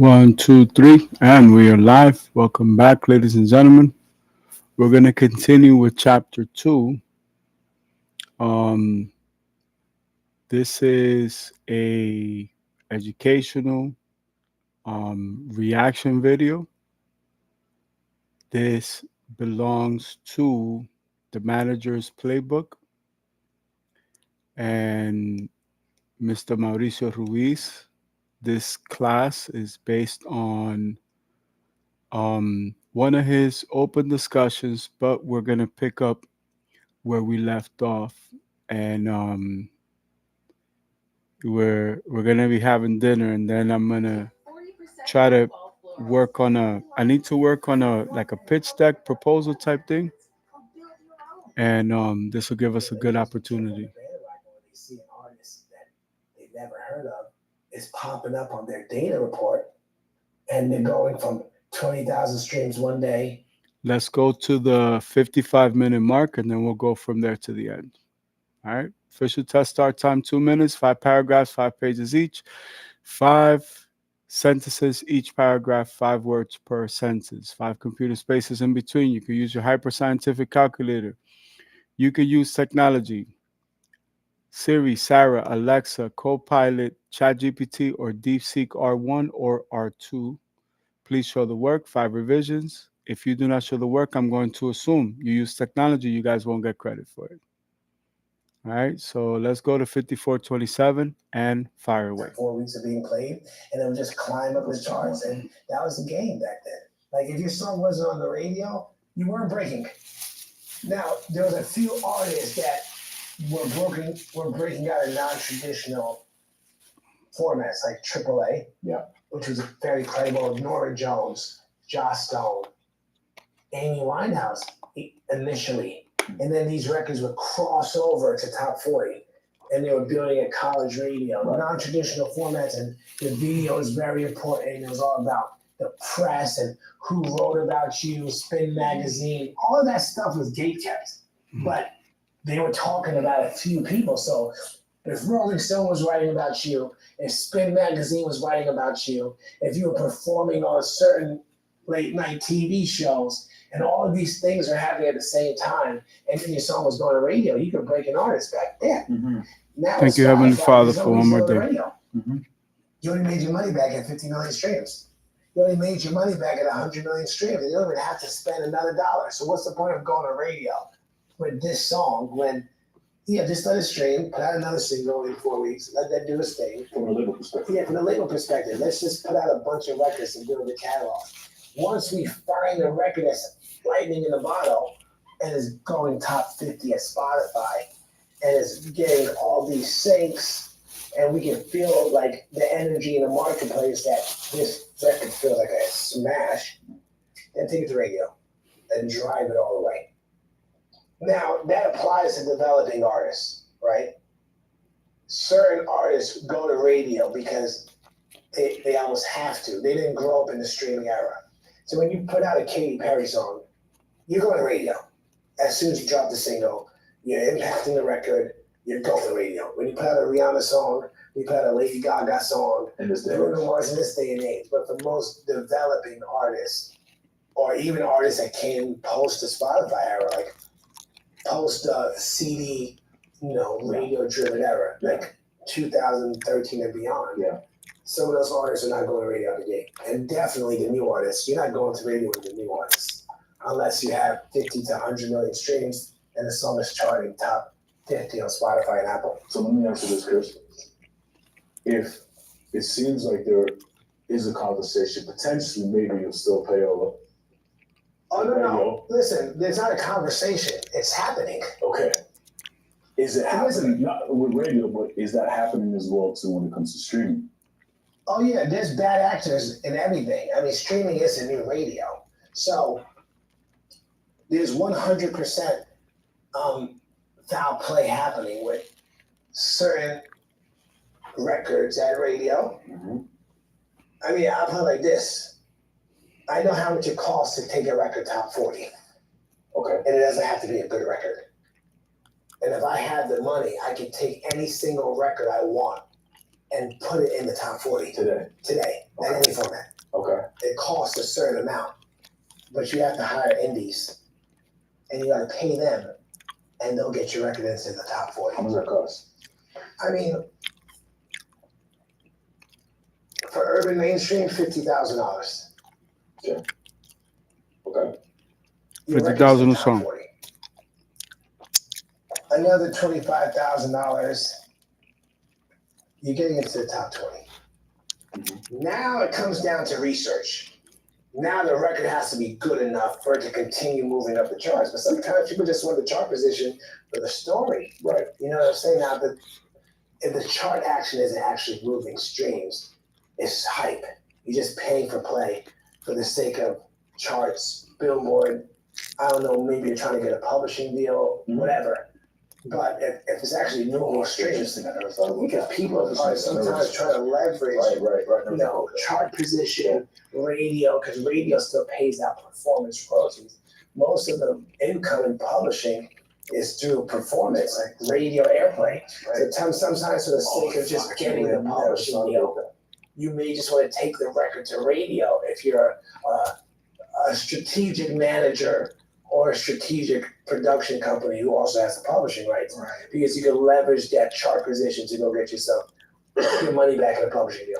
One, two, three, and we are live. Welcome back, ladies and gentlemen. We're going to continue with chapter two. Um, this is a educational reaction video. This belongs to the manager's playbook, and Mr. Mauricio Ruiz. This class is based on one of his open discussions, but we're going to pick up where we left off, and we're gonna be having dinner, and then I'm gonna try to work on a. I need to work on a like a pitch deck proposal type thing, and this will give us a good opportunity. See an artist that they've never heard of is popping up on their data report, and they're going from 20,000 streams one day. Let's go to the 55-minute mark, and then we'll go from there to the end. All right. Official test start time 2 minutes, 5 paragraphs, 5 pages each, 5 sentences each paragraph, 5 words per sentence, 5 computer spaces in between. You can use your hyper scientific calculator. You can use technology. Siri, Sarah, Alexa, Copilot, ChatGPT, or DeepSeek R1 or R2. Please show the work, 5 revisions. If you do not show the work, I'm going to assume you use technology. You guys won't get credit for it. All right, so let's go to 5427 and fire away. 4 weeks of being played, and it would just climb up the charts, and that was the game back then. Like, if your song wasn't on the radio, you weren't breaking. Now, there was a few artists that were breaking out of non-traditional formats, like AAA, which was very credible. Norah Jones, Joss Stone, Amy Winehouse initially. And then these records would cross over to top 40, and they were building a college radio, non-traditional formats, and the video was very important. And it was all about the press and who wrote about you, Spin Magazine, all of that stuff was gatekept. But they were talking about a few people. So if Rolling Stone was writing about you, if Spin Magazine was writing about you, if you were performing on certain late night TV shows, and all of these things are happening at the same time, and then your song was going to radio, you could break an artist back then. Mm-hmm. Now thank you, Heavenly Father, for one more day. Mm-hmm. You only made your money back at 50 million streams. You only made your money back at 100 million streams, and you don't even have to spend another dollar. So what's the point of going to radio with this song when, just let it stream, put out another single in 4 weeks, let that do its thing. From a label perspective. Yeah, from the label perspective, let's just put out a bunch of records and build a catalog. Once we find a record that's lightning in the bottle and is going top 50 at Spotify and is getting all these syncs, and we can feel like the energy in the marketplace that this record feels like a smash, then take it to radio and drive it all the way. Now, that applies to developing artists, right? Certain artists go to radio because they almost have to. They didn't grow up in the streaming era. So when you put out a Katy Perry song, you're going to radio. As soon as you drop the single, you're impacting the record, you're going to radio. When you put out a Rihanna song, you put out a Lady Gaga song, Bruno Mars in this day and age. But for most developing artists, or even artists that came post the Spotify era, like post CD, radio-driven era, like 2013 and beyond. Yeah. Some of those artists are not going to radio out the gate. And definitely the new artists, you're not going to radio with the new artists unless you have 50 to 100 million streams and the song is charting top 50 on Spotify and Apple. So let me ask you this, Chris. If it seems like there is a conversation, potentially maybe you'll still pay over. Oh, no. Listen, there's not a conversation. It's happening. Okay. Is it happening, not with radio, but is that happening as well too when it comes to streaming? Oh, yeah, there's bad actors in everything. I mean, streaming is the new radio. So there's 100% foul play happening with certain records at radio. Mm-hmm. I mean, I'll put it like this. I know how much it costs to take a record top 40. Okay. And it doesn't have to be a good record. And if I had the money, I could take any single record I want and put it in the top 40 today, in any format. certain amount, but you have to hire indies, and you got to pay them, and they'll get your record into the top 40. How much that cost? I mean, for urban mainstream, $50,000. Okay. Okay. Your record's in 50,000 the a top song. 40. Another $25,000, you're getting into the top 20. Now it comes down to research. Now the record has to be good enough for it to continue moving up the charts. But sometimes people just want the chart position for the story. Right. You know what I'm saying? Now, if the chart action isn't actually moving streams, it's hype. You're just paying for play for the sake of charts, Billboard. I don't know, maybe you're trying to get a publishing deal, whatever. But if it's actually moving streams, because people are sometimes trying to leverage, you know, chart position, radio, because radio still pays out performance royalties. Most of the income in publishing is through performance, like radio airplay. So sometimes for the sake of just getting the publishing deal, you may just want to take the record to radio if you're a strategic manager or a strategic production company who also has the publishing rights, because you can leverage that chart position to go get yourself your money back in a publishing deal.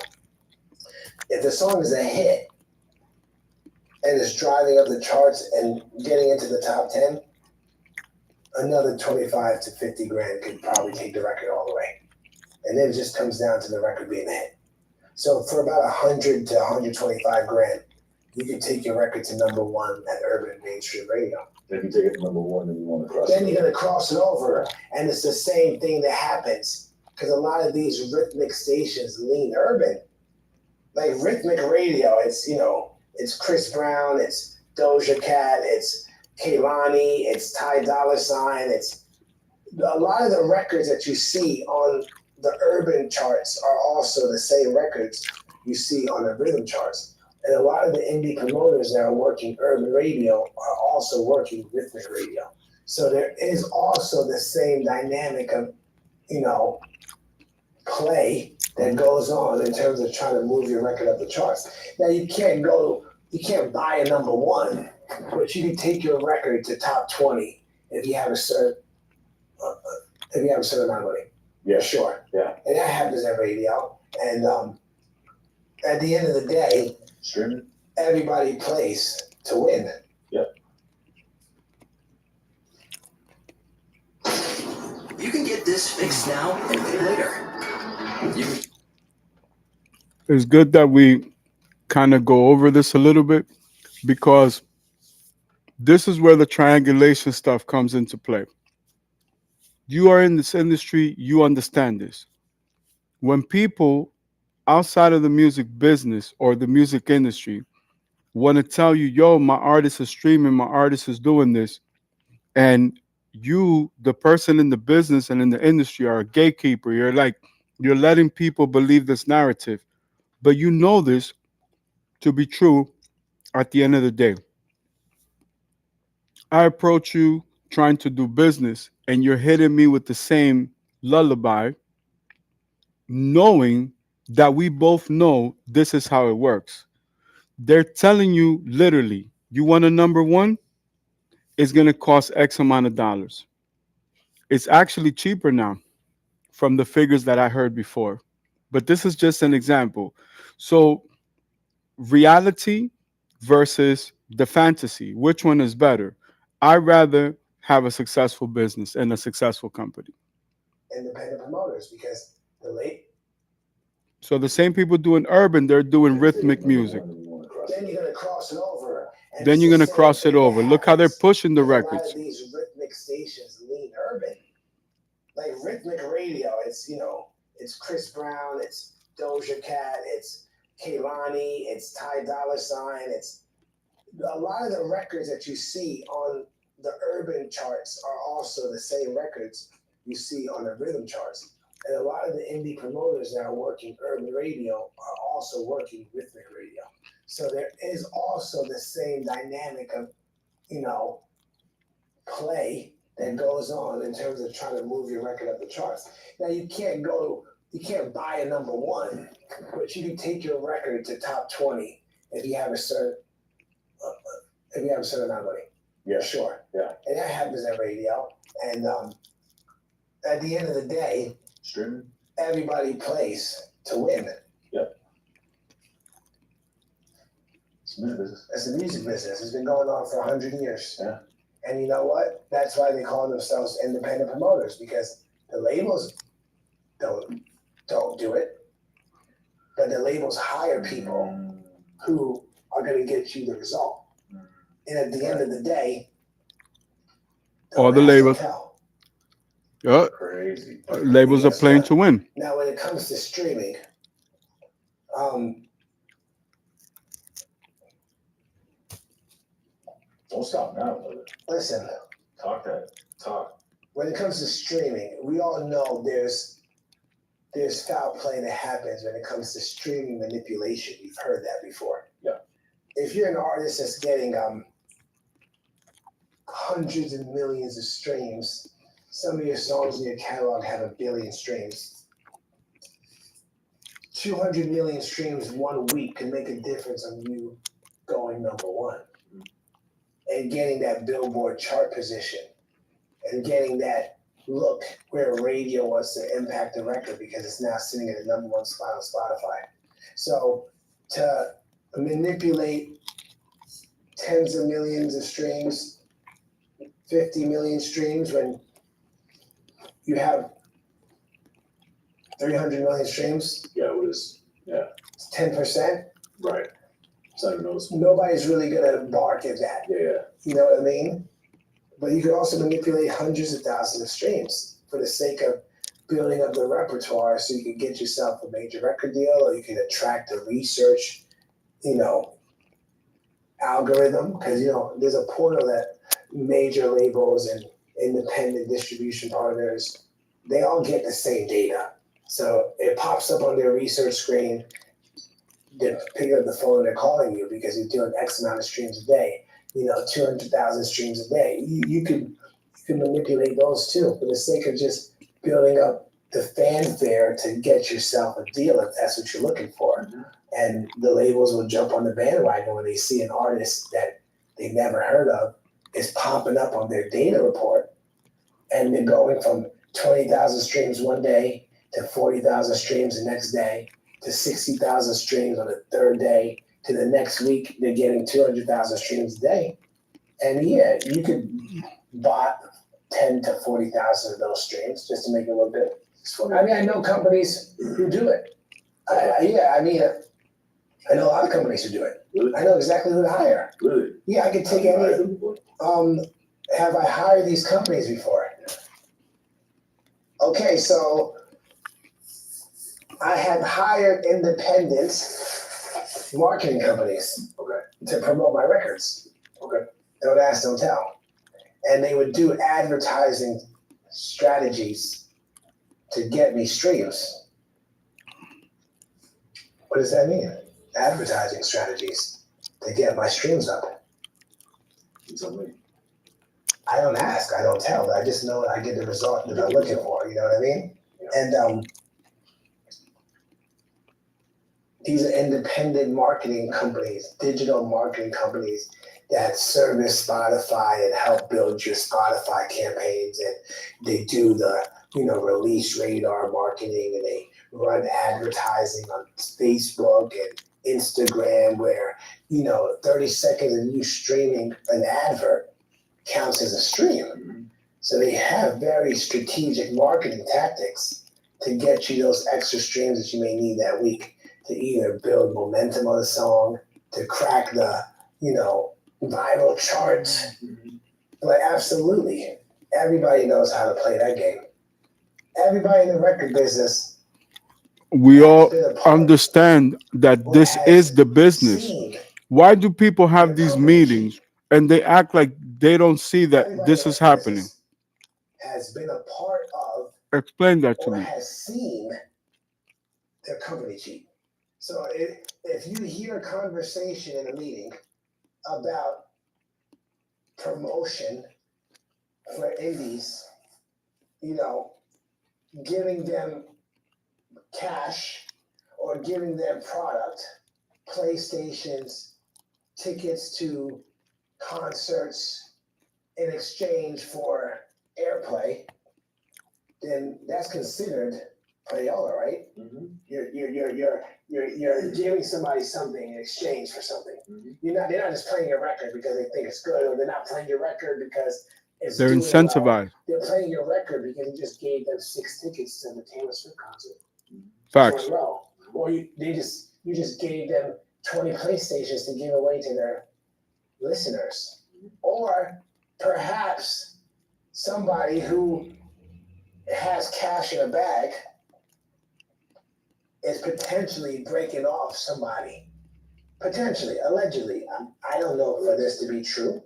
If the song is a hit and it's driving up the charts and getting into the top 10, another 25 to 50 grand could probably take the record all the way. And then it just comes down to the record being a hit. So for about 100 to 125 grand, you can take your record to number one at urban mainstream radio. If you take it to number one, then you want to cross Then you're gonna cross it over, and it's the same thing that happens because a lot of these rhythmic stations lean urban. Like rhythmic radio, it's, you know, it's Chris Brown, it's Doja Cat, it's Kehlani, it's Ty Dolla $ign. It's a lot of the records that you see on the urban charts are also the same records you see on the rhythm charts. And a lot of the indie promoters that are working urban radio are also working rhythmic radio. So there is also the same dynamic of, you know, play that goes on in terms of trying to move your record up the charts. Now you can't buy a number one, but you can take your record to top 20 if you have a certain amount of money. Yeah. Sure. Yeah. And that happens at radio. And at the end of the day, Streaming? everybody plays to win. Yep. You can get this fixed now and pay later. It's good that we kind of go over this a little bit, because this is where the triangulation stuff comes into play. You are in this industry, you understand this. When people outside of the music business or the music industry want to tell you, yo, my artist is streaming, my artist is doing this, and you, the person in the business and in the industry, are a gatekeeper. You're letting people believe this narrative, but you know this to be true at the end of the day. I approach you trying to do business, and you're hitting me with the same lullaby, knowing that we both know this is how it works. They're telling you literally, you want a number one? It's going to cost X amount of dollars. It's actually cheaper now from the figures that I heard before. But this is just an example. So, reality versus the fantasy, which one is better? I'd rather have a successful business and a successful company. Independent promoters, because So the same people doing urban, they're doing rhythmic music. then you're gonna cross it over. Then you're gonna cross it over. Look how they're pushing the A lot records. of these rhythmic stations lean urban. Like rhythmic radio, it's, you know, it's Chris Brown, it's Doja Cat, it's Kehlani, it's Ty Dolla $ign. It's a lot of the records that you see on the urban charts are also the same records you see on the rhythm charts. And a lot of the indie promoters that are working urban radio are also working rhythmic radio. So there is also the same dynamic of, you know, play that goes on in terms of trying to move your record up the charts. Now you can't buy a number one, but you can take your record to top 20 if you have a certain if you have a certain amount of money. Yeah. Sure. Yeah. And that happens at radio. And at the end of the day, Streaming. everybody plays to win. It's music business. It's the music business. It's been going on for 100 years. Yeah. And you know what? That's why they call themselves independent promoters, because the labels don't do it. But the labels hire people who are going to get you the result. And at the end of the day, All the don't ask, labels. don't tell. Yeah, Crazy. labels are playing to win. Now, when it comes to streaming, Don't stop now, brother. listen, Talk that. Talk. when it comes to streaming, we all know there's foul play that happens when it comes to streaming manipulation. You've heard that before. Yeah. If you're an artist that's getting hundreds of millions of streams, some of your songs in your catalog have 1 billion streams. 200 million streams 1 week can make a difference on you going #1 and getting that Billboard chart position and getting that look where radio wants to impact the record because it's now sitting at the #1 spot on Spotify. So to manipulate tens of millions of streams, 50 million streams when you have 300 million streams, Yeah, it was. 10%, Right. It's not even noticeable. nobody's really gonna bark at that. Yeah. You know what I mean? But you can also manipulate hundreds of thousands of streams for the sake of building up the repertoire so you can get yourself a major record deal or you can attract a research, algorithm. Because, there's a portal that major labels and independent distribution partners, they all get the same data. So it pops up on their research screen. They pick up the phone and they're calling you because you're doing X amount of streams a day. 200,000 streams a day. You can manipulate those too for the sake of just building up the fanfare to get yourself a deal if that's what you're looking for. And the labels will jump on the bandwagon when they see an artist that they never heard of is popping up on their data report. And they're going from 20,000 streams one day to 40,000 streams the next day to 60,000 streams on the third day. To the next week, they're getting 200,000 streams a day. And yeah, you could buy 10 to 40,000 of those streams just to make it look good. It's funny. I mean, I know companies who do it. I know a lot of companies who do it. Really? I know exactly who to hire. Really? Yeah, I could take Have you hired any. them before? Have I hired these companies before? Okay, so I have hired independent marketing companies to promote my records. Okay. Don't ask, don't tell. And they would do advertising strategies to get me streams. What does that mean? Advertising strategies to get my streams up. You tell me. I don't ask, I don't tell. I just know I get the result that I'm looking for. You know what I mean? And these are independent marketing companies, digital marketing companies that service Spotify and help build your Spotify campaigns. And they do the, release radar marketing, and they run advertising on Facebook and Instagram where, 30 seconds of you streaming an advert counts as a stream. So they have very strategic marketing tactics to get you those extra streams that you may need that week to either build momentum on a song, to crack the, viral charts. But absolutely, everybody knows how to play that game. Everybody in the record business. We all understand that this is the business. Why do people have these meetings and they act like they don't see that this is happening? Has been a part of. Explain that to or me. has seen their company cheat. So if you hear a conversation in a meeting about promotion for indies, giving them cash or giving them product, PlayStations, tickets to concerts in exchange for airplay, then that's considered payola, right? Mm-hmm. You're giving somebody something in exchange for something. Mhm. They're not just playing your record because they think it's good, or they're not playing your record because it's They're doing well. incentivized. They're playing your record because you just gave them 6 tickets to the Taylor Swift concert. Facts. Front row. Or you just gave them 20 PlayStations to give away to their listeners. Or perhaps somebody who has cash in a bag is potentially breaking off somebody. Potentially, allegedly. I don't know for this to be true,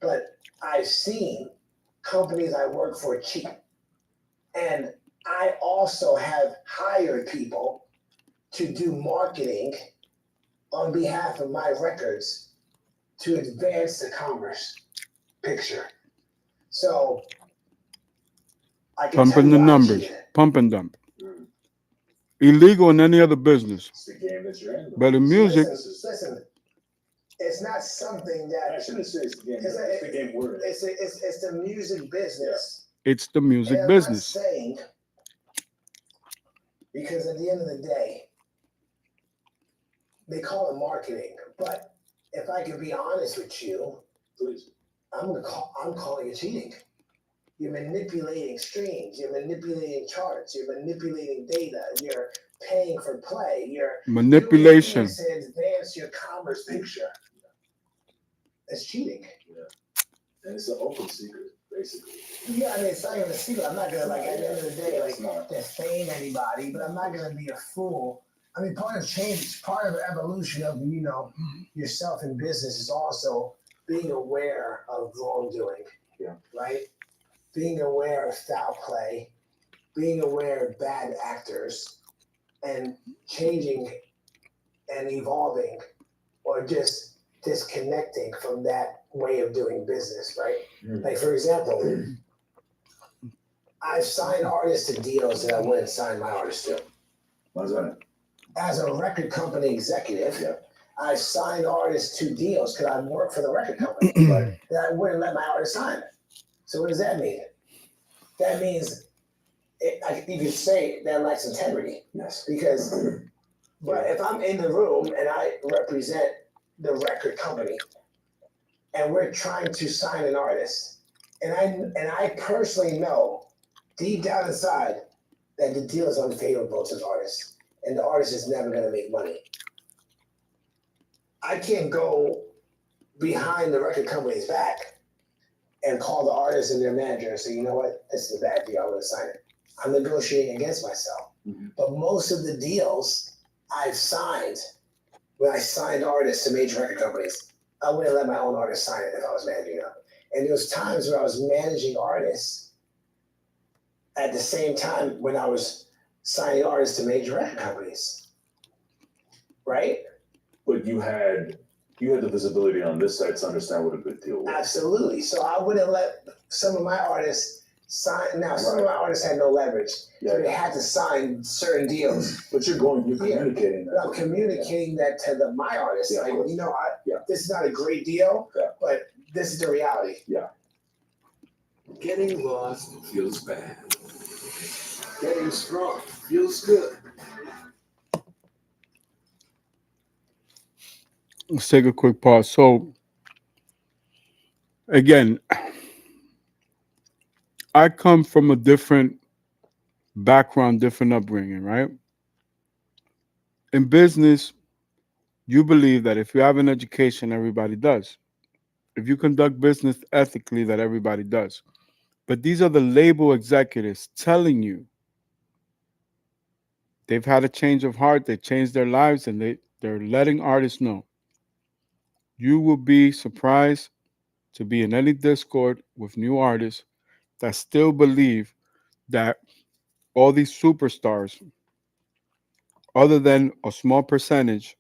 but I've seen companies I work for cheat. And I also have hired people to do marketing on behalf of my records to advance the commerce picture. So I can Pumping the tell you I numbers. cheated. Pump and dump. Mm. Illegal in any other business. It's the game that you're in. though. But in music, Listen, it's not something I that shouldn't say it's the game. It's It's, a- the game we're in. it's the music business. it's the music And I'm business. not saying, because at the end of the day, they call it marketing. But if I can be honest with you, Please. I'm calling it cheating. You're manipulating streams. You're manipulating charts. You're manipulating data. You're paying for play. You're Manipulation. doing things to advance your commerce picture. That's cheating. And it's an open secret, basically. Yeah, I mean, it's not even a secret. I'm not gonna at the end of the day, It's not. defame anybody, but I'm not gonna be a fool. I mean, part of change, part of the evolution of yourself in business is also being aware of wrongdoing. Yeah. Right. Being aware of foul play, being aware of bad actors, and changing and evolving, or just disconnecting from that way of doing business. Right. Mm. Like, for example, I've signed artists to deals that I wouldn't sign my artists to. Why's that? As a record company executive, Yeah. I've signed artists to deals because I work for the record company, but that I wouldn't let my artist sign. So what does that mean? That means you could say that lacks integrity. Yes. Because, but if I'm in the room and I represent the record company, and we're trying to sign an artist, and I personally know deep down inside that the deal is unfavorable to the artist, and the artist is never going to make money, I can't go behind the record company's back and call the artist and their manager and say, you know what, this is a bad deal, I'm going to sign it. I'm negotiating against myself. Mm-hmm. But most of the deals I've signed, when I signed artists to major record companies, I wouldn't let my own artist sign it if I was managing them. And there was times where I was managing artists at the same time when I was signing artists to major record companies. Right? But you had the visibility on this side to understand what a good deal was. Absolutely. So I wouldn't let some of my artists sign. Now, some of my artists had no leverage, so they had to sign certain deals. But you're communicating that. I'm communicating that to my artists. Yeah, like, of course. this is not a great deal, but this is the reality. Yeah. Getting lost feels bad. Getting strong feels good. Let's take a quick pause. So, again, I come from a different background, different upbringing, right? In business, you believe that if you have an education, everybody does. If you conduct business ethically, that everybody does. But these are the label executives telling you they've had a change of heart, they changed their lives, and they're letting artists know. You will be surprised to be in any Discord with new artists that still believe that all these superstars, other than a small percentage,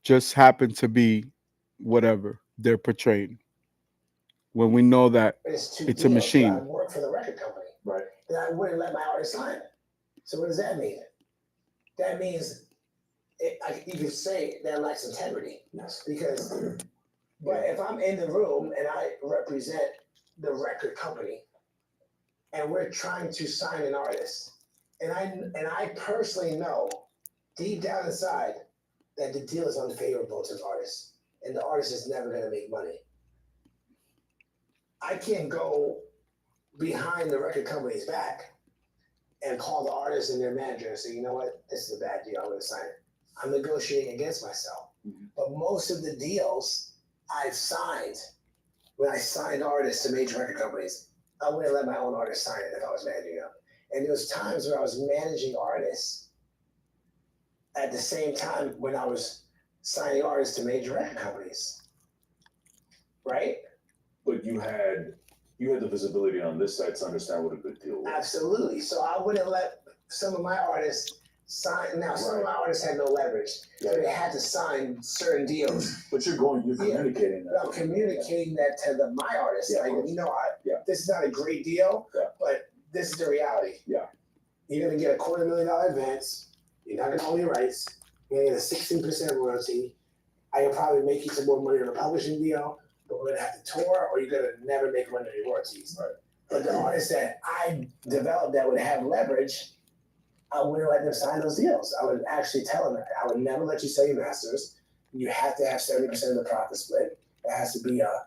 just happen to be whatever they're portraying. When we know that it's a machine. I work for the record company. Right. That I wouldn't let my artist sign. So what does that mean? That means you could say that lacks integrity Yes. because, but if I'm in the room and I represent the record company, and we're trying to sign an artist, and I personally know deep down inside that the deal is unfavorable to the artist, and the artist is never going to make money. I can't go behind the record company's back and call the artist and their manager and say, you know what, this is a bad deal, I'm going to sign it. I'm negotiating against myself. Mhm. But most of the deals I've signed, when I signed artists to major record companies, I wouldn't let my own artist sign it if I was managing them. And there was times where I was managing artists at the same time when I was signing artists to major record companies, right? But you had the visibility on this side to understand what a good deal was. Absolutely. So I wouldn't let some of my artists sign. Now, some of my artists had no leverage, so they had to sign certain deals. But you're communicating that. I'm communicating that to my artists. Yeah, like, of course. you know, this is not a great deal, but this is the reality. Yeah. You're going to get a $250,000 advance. You're not going to own your rights. You're going to get a 16% royalty. I can probably make you some more money on a publishing deal, but we're going to have to tour, or you're going to never make money on your royalties. Right. But the artists that I developed that would have leverage, I wouldn't let them sign those deals. I would actually tell them, I would never let you sell your masters. You have to have 70% of the profit split. It has to be a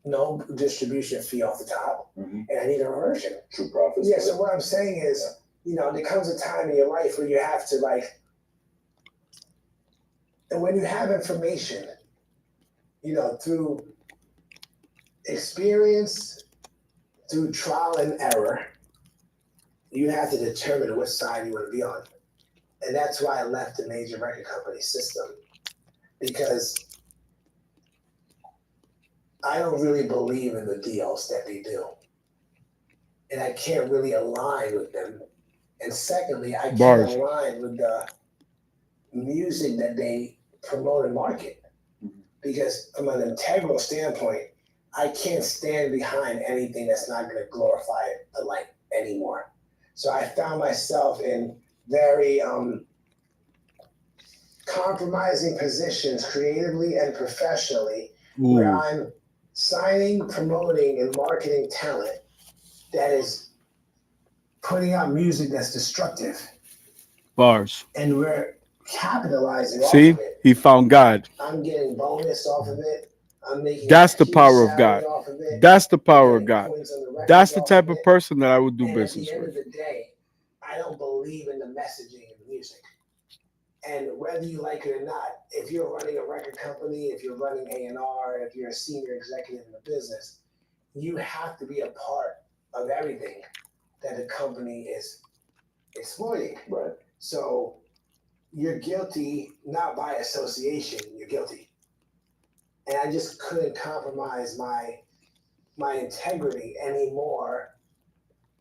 no distribution fee off the top, Mhm. and I need a reversion. True profits. Yeah. So what I'm saying is, you know, there comes a time in your life where you have to and when you have information, you know, through experience, through trial and error, you have to determine which side you want to be on. And that's why I left the major record company system, because I don't really believe in the deals that they do. And I can't really align with them. And secondly, I can't align with the music that they promote and market. Because from an integral standpoint, I can't stand behind anything that's not going to glorify the light anymore. So I found myself in very compromising positions creatively and professionally, where I'm signing, promoting, and marketing talent that is putting out music that's destructive. Bars. And we're capitalizing See? off of it. He found God. I'm getting bonus off of it. I'm making That's the power of God. off of it. That's the power of God. That's the type of it. person that I would do And business at the end with. of the day, I don't believe in the messaging in the music. And whether you like it or not, if you're running a record company, if you're running A&R, if you're a senior executive in the business, you have to be a part of everything that the company is exploiting. Right. So you're guilty, not by association, you're guilty. And I just couldn't compromise my integrity anymore,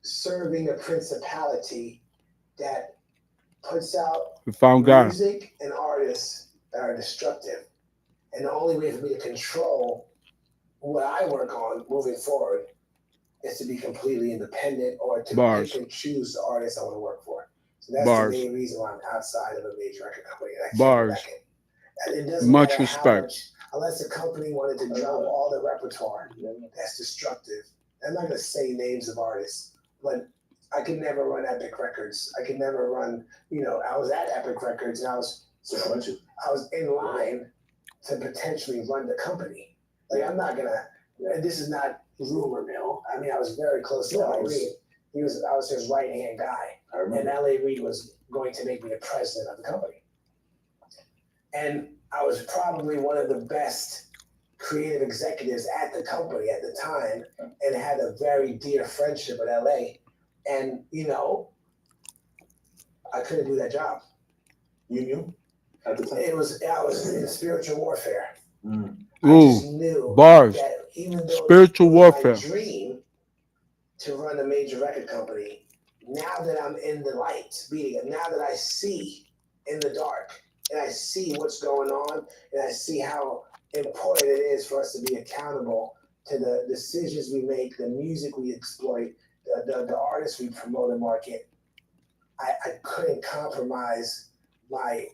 serving a principality that puts out We found God. music and artists that are destructive. And the only way for me to control what I work on moving forward is to be completely independent, or to pick and choose the artists I want to work for. So that's the main reason why I'm outside of a major record company. And I can't back it. And it doesn't Much matter respect. how much, unless the company wanted to drop all the repertoire that's destructive. I'm not going to say names of artists, but I could never run Epic Records. I could never run, you know, I was at Epic Records and I was in line to potentially run the company. Like, I'm not gonna, this is not rumor mill. I mean, I was very close to L.A. Reid. I was his right-hand guy. And L.A. Reid was going to make me the president of the company. And I was probably one of the best creative executives at the company at the time, and had a very dear friendship with L.A. And, you know, I couldn't do that job. You knew at the time? I was in spiritual warfare. I Ooh, just knew bars. that even though Spiritual it was warfare. my dream to run a major record company, now that I'm in the light, meaning now that I see in the dark, and I see what's going on, and I see how important it is for us to be accountable to the decisions we make, the music we exploit, the artists we promote and market, I couldn't compromise my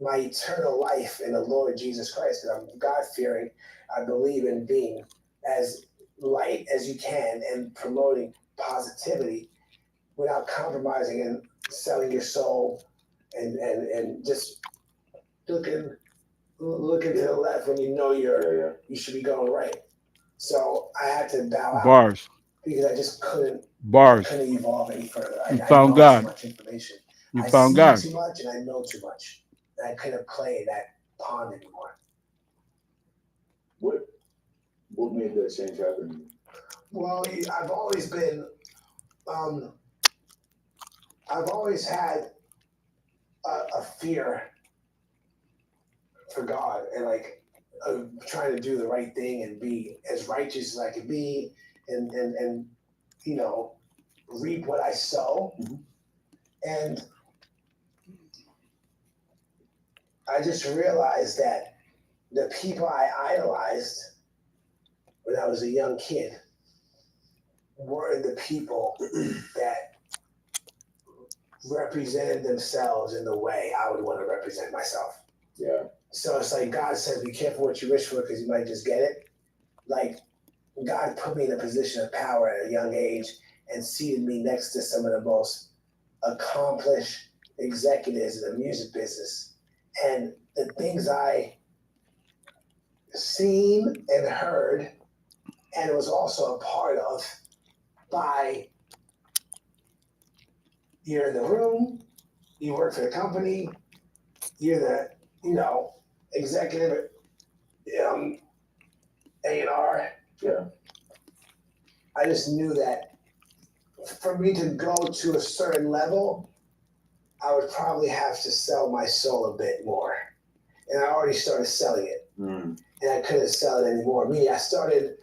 eternal life in the Lord Jesus Christ, because I'm God fearing. I believe in being as light as you can and promoting positivity without compromising and selling your soul and just looking to the left when you know you should be going right. So I had to bow out Bars. because I just couldn't Bars. evolve any further. You I found know God. too much information. You I found see God. too much and I know too much. And I couldn't play in that pond anymore. What made that change happen? Well, I've always been, I've always had a fear for God and like trying to do the right thing and be as righteous as I could be and you know, reap what I sow. Mm-hmm. And I just realized that the people I idolized when I was a young kid were the people that represented themselves in the way I would want to represent myself. Yeah. So it's like God says, be careful what you wish for because you might just get it. Like God put me in a position of power at a young age and seated me next to some of the most accomplished executives in the music business. And the things I seen and heard, and it was also a part of by you're in the room, you work for the company, you're the, executive A&R. Yeah. I just knew that for me to go to a certain level, I would probably have to sell my soul a bit more. And I already started selling it. Mm. And I couldn't sell it anymore. I started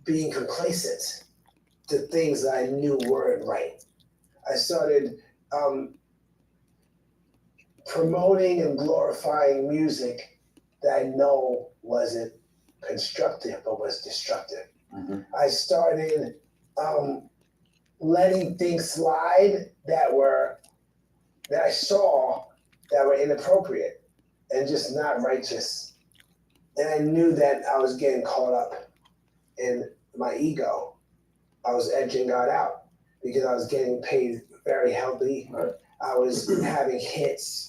being complacent to things that I knew weren't right. I started promoting and glorifying music that I know wasn't constructive but was destructive. Mm-hmm. I started letting things slide that I saw that were inappropriate and just not righteous. And I knew that I was getting caught up in my ego. I was edging God out because I was getting paid very healthy. Right. I was having hits.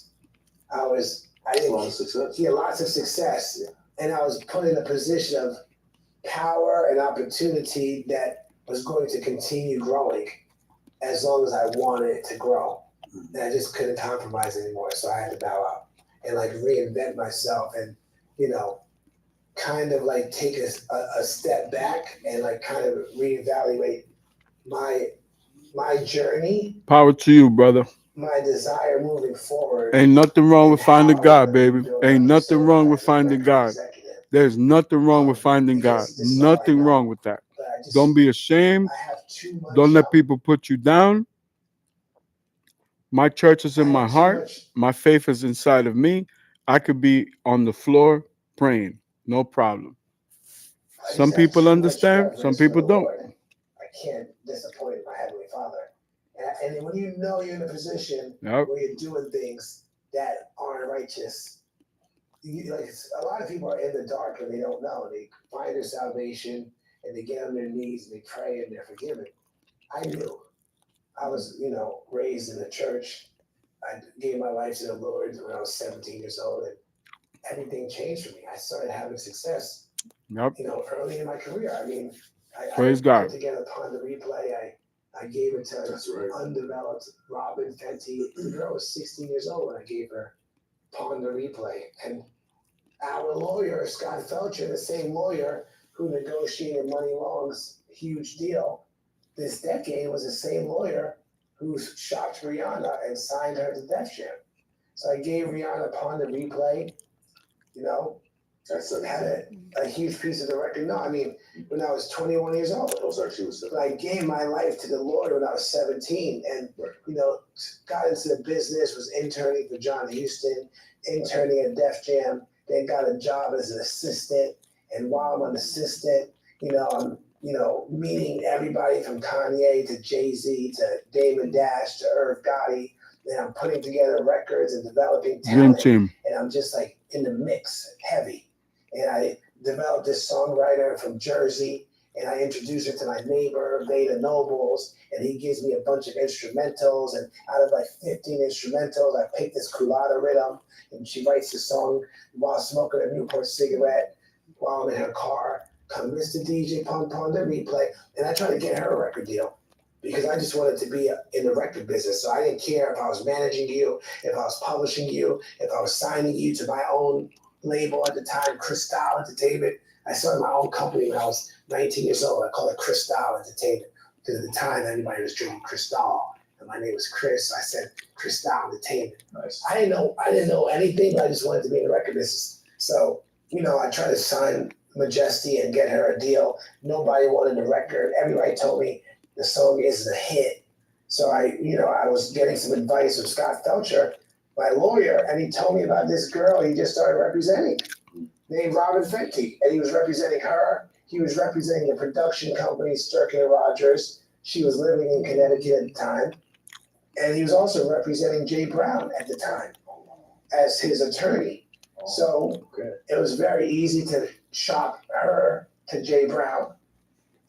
I A lot of success. Yeah, lots of success. Yeah. And I was put in a position of power and opportunity that was going to continue growing as long as I wanted it to grow. And I just couldn't compromise anymore. So I had to bow out and like reinvent myself and, kind of like take a step back and like kind of reevaluate my journey. Power to you, brother. My desire moving forward. Ain't nothing wrong with finding God, baby. Ain't nothing wrong with finding God. There's nothing wrong with finding God. Nothing wrong with that. Don't be ashamed. Don't let people put you down. My church is in my heart. My faith is inside of me. I could be on the floor praying. No problem. Some people understand. Some people don't. I can't disappoint my Heavenly Father. And when you know you're in a position Yep. where you're doing things that aren't righteous, a lot of people are in the dark and they don't know. They find their salvation and they get on their knees and they pray and they're forgiven. I knew. I was, raised in the church. I gave my life to the Lord when I was 17 years old, and everything changed for me. I started having success, Yep. early in my career. Praise I God. put together Upon the Replay. I gave it to an undeveloped Robin Fenty. The girl was 16 years old when I gave her Upon the Replay. And our lawyer, Scott Felcher, the same lawyer who negotiated Money Long's huge deal this decade, was the same lawyer who shocked Rihanna and signed her to Def Jam. So I gave Rihanna Upon the Replay, had a huge piece of the record. No, when I was 21 years old. Oh, sorry, she was 17. I gave my life to the Lord when I was 17 and, got into the business, was interning for John Houston, interning at Def Jam, then got a job as an assistant. And while I'm an assistant, I'm, meeting everybody from Kanye to Jay-Z to Damon Dash to Irv Gotti and I'm putting together records and developing Dream talent. team. And I'm just like in the mix, heavy. And I developed this songwriter from Jersey, and I introduced her to my neighbor, Veda Nobles, and he gives me a bunch of instrumentals. And out of like 15 instrumentals, I picked this Culata rhythm, and she writes the song while smoking a Newport cigarette while I'm in her car. Come, Mr. DJ, pon the replay. And I tried to get her a record deal because I just wanted to be in the record business. So I didn't care if I was managing you, if I was publishing you, if I was signing you to my own label at the time, Cristal Entertainment. I started my own company when I was 19 years old. I called it Cristal Entertainment because at the time everybody was drinking Cristal, and my name was Chris. I said Cristal Entertainment. Nice. I didn't know anything. But I just wanted to be in the record business. So I tried to sign Majesty and get her a deal. Nobody wanted the record. Everybody told me the song isn't a hit. So I was getting some advice from Scott Felcher, my lawyer, and he told me about this girl he just started representing named Robin Fenty, and he was representing her. He was representing the production company, Sturkin and Rogers. She was living in Connecticut at the time. And he was also representing Jay Brown at the time as his attorney. So it was very easy to shop her to Jay Brown.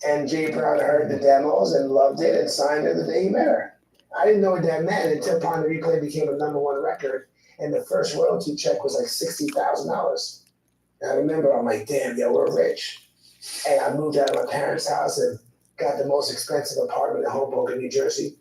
And Jay Brown heard the demos and loved it and signed her the day he met her. I didn't know what that meant until Pon de Replay became a #1 record. And the first royalty check was like $60,000. And I remember I'm like, damn, yo, we're rich. And I moved out of my parents' house and got the most expensive apartment in Hoboken, New Jersey.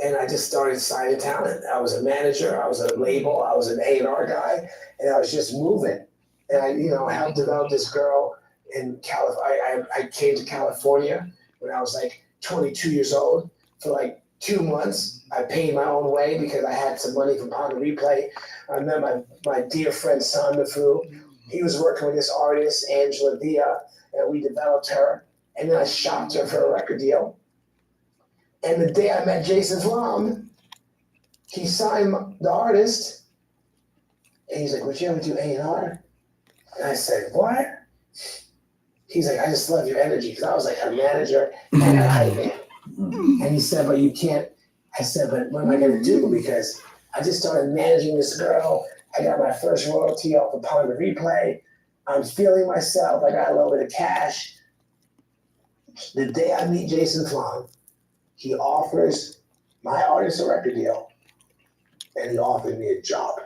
And I just started signing talent. I was a manager, I was a label, I was an A&R guy, and I was just moving. And I helped develop this girl in California. I came to California when I was like 22 years old for like 2 months. I paid my own way because I had some money from Pon de Replay. I met my dear friend Sam Nafu. He was working with this artist, Angela Villa, and we developed her. And then I shopped her for a record deal. And the day I met Jason Flom, he signed the artist. And he's like, would you ever do A&R? And I said, what? He's like, I just love your energy. Because I was like her manager and her hype man. And he said, but you can't. I said, but what am I going to do? Because I just started managing this girl. I got my first royalty off of Pon de Replay. I'm feeling myself. I got a little bit of cash. The day I meet Jason Flom, he offers my artist a record deal, and he offered me a job.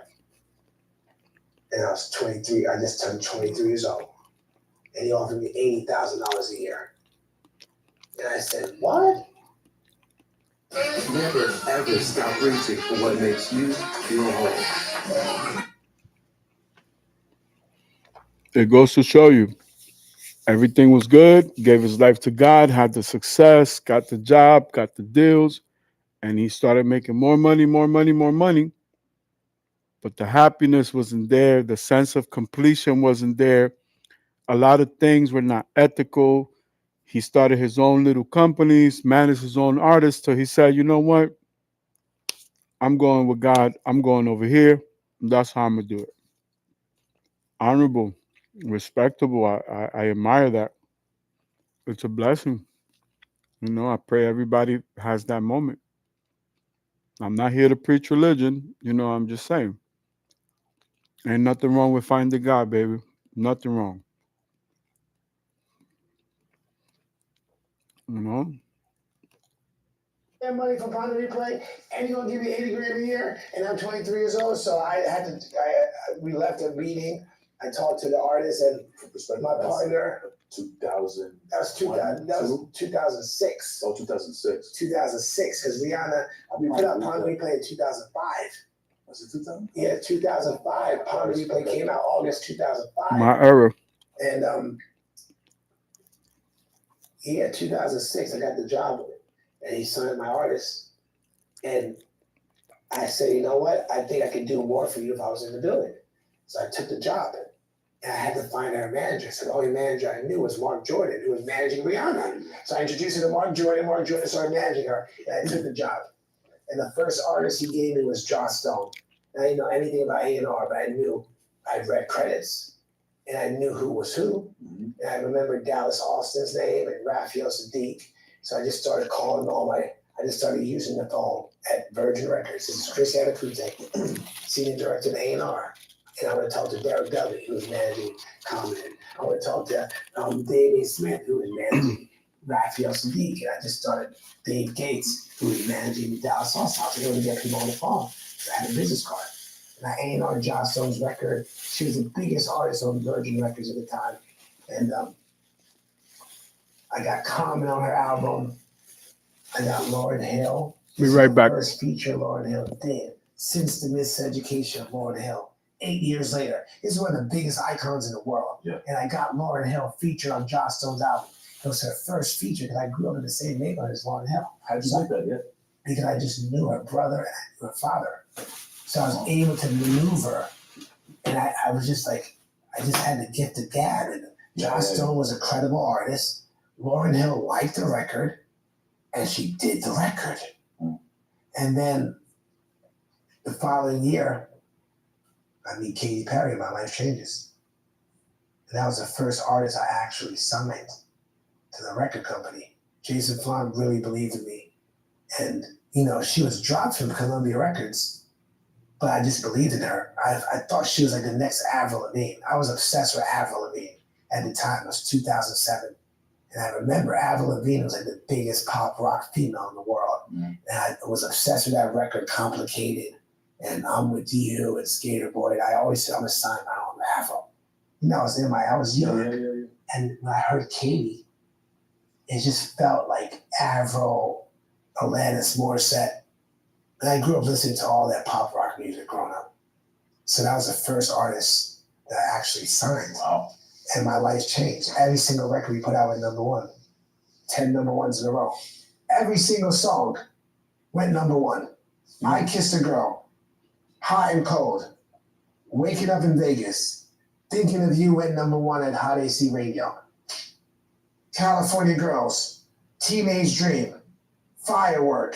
And I was 23. I just turned 23 years old. And he offered me $80,000 a year. And I said, what? Never ever stop reaching for what makes you feel whole. It goes to show you everything was good, gave his life to God, had the success, got the job, got the deals, and he started making more money, more money, more money. But the happiness wasn't there. The sense of completion wasn't there. A lot of things were not ethical. He started his own little companies, managed his own artists. So he said, you know what? I'm going with God. I'm going over here. And that's how I'm going to do it. Honorable, respectable. I admire that. It's a blessing. I pray everybody has that moment. I'm not here to preach religion. I'm just saying. Ain't nothing wrong with finding God, baby. Nothing wrong. You know? That money from Pon de Replay, and you're gonna give me $80,000 a year, and I'm 23 years old, so we left a meeting. I talked to the artist and my partner. 2000. That was 2006. Oh, 2006. 2006, because Rihanna, we put out Pon de Replay in 2005. Was it 2000? Yeah, 2005. Pon de Replay came out August 2005. My era. And 2006, I got the job, and he signed my artist. And I said, you know what? I think I could do more for you if I was in the building. So I took the job. And I had to find her manager. So the only manager I knew was Mark Jordan, who was managing Rihanna. So I introduced her to Mark Jordan. Mark Jordan started managing her, and I took the job. And the first artist he gave me was Joss Stone. And I didn't know anything about A&R, but I knew I'd read credits, and I knew who was who. And I remembered Dallas Austin's name and Raphael Sadiq. So I just started calling I I just started using the phone at Virgin Records. This is Chris Anacruz, senior director of A&R. And I went to talk to Derek Dudley, who was managing Common. I went to talk to Dave Smith, who was managing Raphael Sadiq. And I just started Dave Gates, who was managing the Dallas Sauce House. And I wanted to get people on the phone. So I had a business card. And I A&R Joss Stone's record. She was the biggest artist on Virgin Records at the time. And I got Common on her album. I got Lauryn Hill. Be right back. First feature Lauryn Hill did since the Miseducation of Lauryn Hill. 8 years later, this is one of the biggest icons in the world. Yeah. And I got Lauryn Hill featured on Joss Stone's album. It was her first feature because I grew up in the same neighborhood as Lauryn Hill. How did you like that? Yeah. Because I just knew her brother and I knew her father. So I was able to maneuver. And I was just like, I just had the gift of gab. And Joss Stone was a credible artist. Lauryn Hill liked the record. And she did the record. And then the following year, I meet Katy Perry and my life changes. And that was the first artist I actually signed to the record company. Jason Flom really believed in me. And, you know, she was dropped from Columbia Records, but I just believed in her. I thought she was like the next Avril Lavigne. I was obsessed with Avril Lavigne at the time. It was 2007. And I remember Avril Lavigne was like the biggest pop rock female in the world. And I was obsessed with that record, Complicated, and I'm With You, and Skater Boy. I always said I'm gonna sign my own Avril. You know, I was young. And when I heard Katy, it just felt like Avril, Alanis Morissette. And I grew up listening to all that pop rock music growing up. So that was the first artist that I actually signed. Wow. And my life changed. Every single record we put out went number one. 10 number ones in a row. Every single song went number one. I Kissed a Girl, Hot and Cold, Waking Up in Vegas, Thinking of You went number one at Hot AC Radio. California Girls, Teenage Dream, Firework,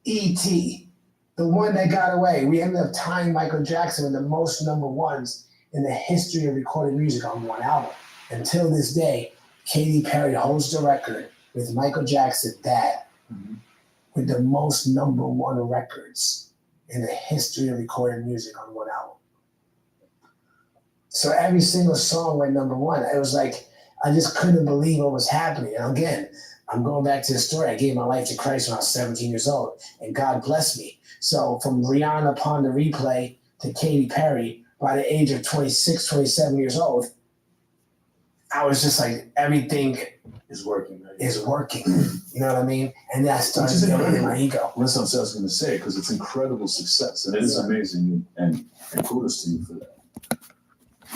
E.T., The One That Got Away. We ended up tying Michael Jackson with the most number ones in the history of recorded music on one album. Until this day, Katy Perry holds the record with Michael Jackson, Dad, with the most number one records in the history of recorded music on one album. So every single song went number one. It was like, I just couldn't believe what was happening. And again, I'm going back to the story. I gave my life to Christ when I was 17 years old, and God blessed me. So from Rihanna Upon the Replay to Katy Perry, by the age of 26, 27 years old, I was just like, everything Is working. Right? is working. You know what I mean? And then I started building my ego. That's what I was going to say, because it's incredible success, and it is amazing, and kudos to you for that.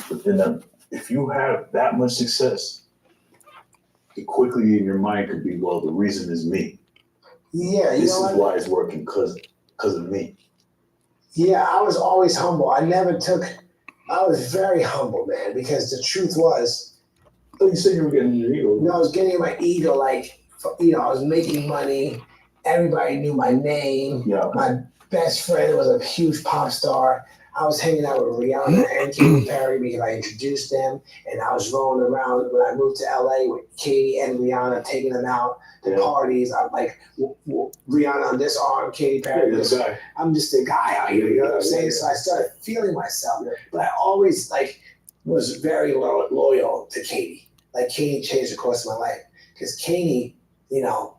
But then, if you have that much success, it quickly in your mind could be, well, the reason is me. Yeah, you This know is what? why it's working, because of me. Yeah, I was always humble. I was very humble, man, because the truth was, Oh, you said you were getting your ego. you know, I was getting my ego, like, you know, I was making money. Everybody knew my name. Yeah. My best friend was a huge pop star. I was hanging out with Rihanna and Katy Perry because I introduced them, and I was rolling around when I moved to LA with Katy and Rihanna, taking them out to parties. I'm like, Rihanna on this arm, Katy Perry. Yeah, This. guy. I'm just a guy out here, you know what I'm saying? So I started feeling myself, but I always like was very loyal to Katy. Like Katy changed the course of my life because Katy, you know,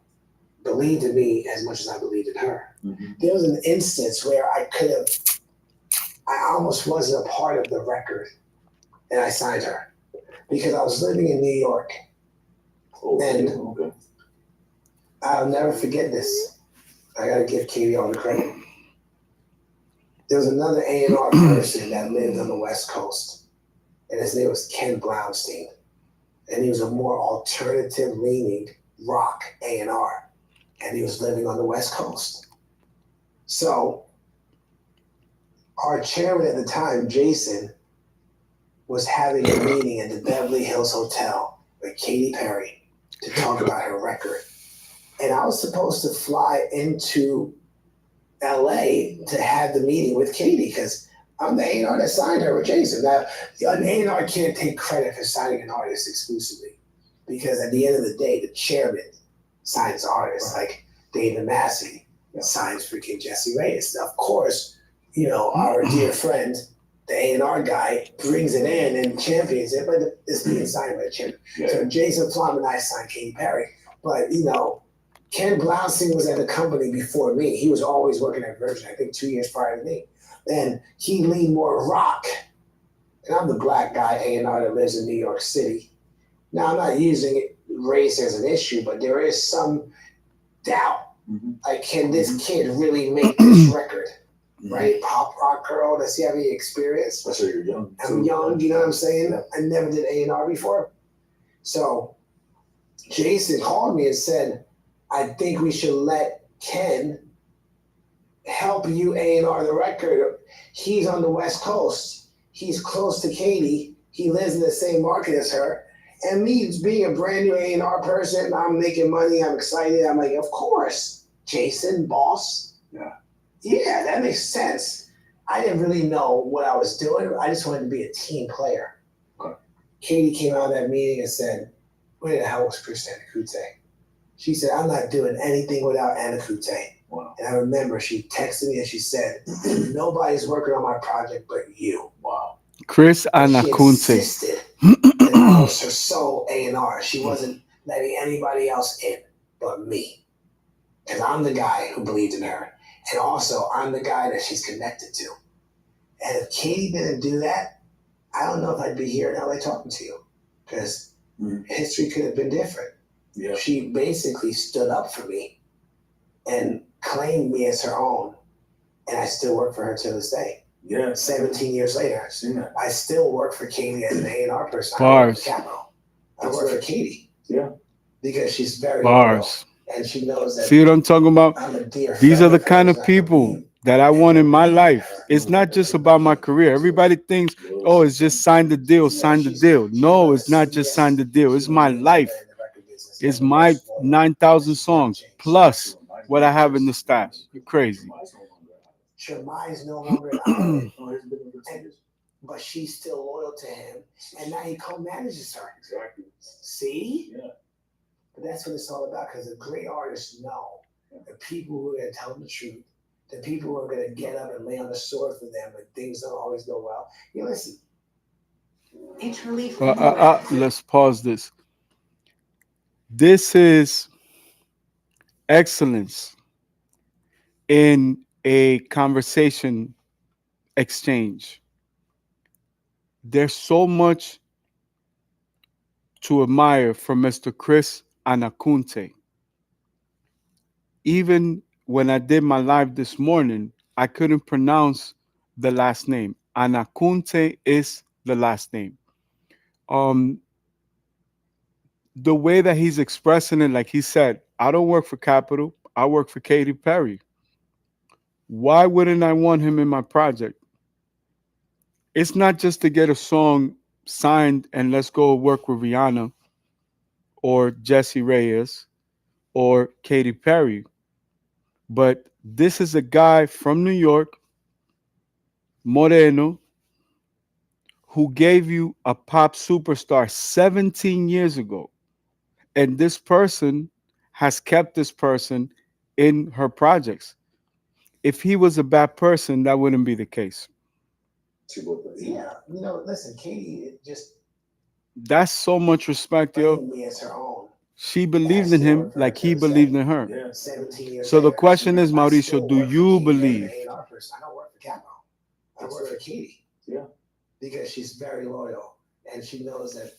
believed in me as much as I believed in her. Mm-hmm. There was an instance where I almost wasn't a part of the record, and I signed her because I was living in New York. Oh, And- okay. I'll never forget this. I gotta give Katy all the credit. There was another A&R person that lived on the West Coast, and his name was Ken Brownstein, and he was a more alternative-leaning rock A&R, and he was living on the West Coast. So our chairman at the time, Jason, was having a meeting at the Beverly Hills Hotel with Katy Perry to talk about her record. And I was supposed to fly into LA to have the meeting with Katy because I'm the A&R that signed her with Jason. Now, an A&R can't take credit for signing an artist exclusively because at the end of the day, the chairman signs the artist. Like David Massey signs freaking Jesse Reyes. Of course, our dear friend, the A&R guy, brings it in and champions it, but it's being signed by a champion. Yeah. So Jason Plum and I signed Katy Perry. But, Ken Blounsing was at the company before me. He was always working at Virgin, I think 2 years prior to me. And he leaned more rock. And I'm the black guy, A&R, that lives in New York City. Now, I'm not using race as an issue, but there is some doubt. Mm-hmm. Like, can this kid really make this record? Right? Pop rock girl, does he have any experience? Especially you're young. I'm young, you know what I'm saying? I never did A&R before. So Jason called me and said, I think we should let Ken help you A&R the record. He's on the West Coast. He's close to Katy. He lives in the same market as her. And me being a brand new A&R person, I'm making money, I'm excited. I'm like, of course, Jason, boss. Yeah, that makes sense. I didn't really know what I was doing. I just wanted to be a team player. Okay. Katy came out of that meeting and said, where the hell was Chris Anacute? She said, I'm not doing anything without Anacute. Wow. And I remember she texted me and she said, nobody's working on my project but you. Wow. Chris She Anacunte. insisted that I was her sole A&R. She wasn't letting anybody else in but me. Because I'm the guy who believed in her. And also, I'm the guy that she's connected to. And if Katy didn't do that, I don't know if I'd be here in LA talking to you. Because history could have been different. Yeah. She basically stood up for me and claimed me as her own. And I still work for her to this day. Yeah. 17 years later. I've seen that. I still work for Katy as an A&R person. Bars. I work for Capital. I That's work right. for Katy. Yeah. Because she's very Bars. loyal. And she knows that See what I'm talking about? I'm a dear These friend are the of kind hers. of I people believe that I want in my life. It's not just about my career. Everybody thinks, oh, it's just sign the deal, sign the deal. No, it's not just sign the deal. It's my life. It's my 9,000 songs plus what I have in the stash. You're crazy. Shemai's no longer an island, but she's still loyal to him, and now he co-manages her. Exactly. See? Yeah. But that's what it's all about, because the great artists know the people who are going to tell them the truth, the people who are going to get up and lay on the sword for them when things don't always go well. You listen. Let's pause this. This is excellence in a conversation exchange. There's so much to admire from Mr. Chris Anacunte. Even when I did my live this morning, I couldn't pronounce the last name. Anacunte is the last name. The way that he's expressing it, like he said, I don't work for Capital, I work for Katy Perry. Why wouldn't I want him in my project? It's not just to get a song signed and let's go work with Rihanna or Jesse Reyes or Katy Perry. But this is a guy from New York, Moreno, who gave you a pop superstar 17 years ago. And this person has kept this person in her projects. If he was a bad person, that wouldn't be the case. Yeah, listen, Katy just That's so much respect, yo. claimed me as her own. She believed in him like he believed in her. Yeah. 17 years So the later, question is, I Mauricio, still do work for you Katy as an believe? A&R person. I don't work for Capital. I work for Katy. Yeah. Because she's very loyal, and she knows that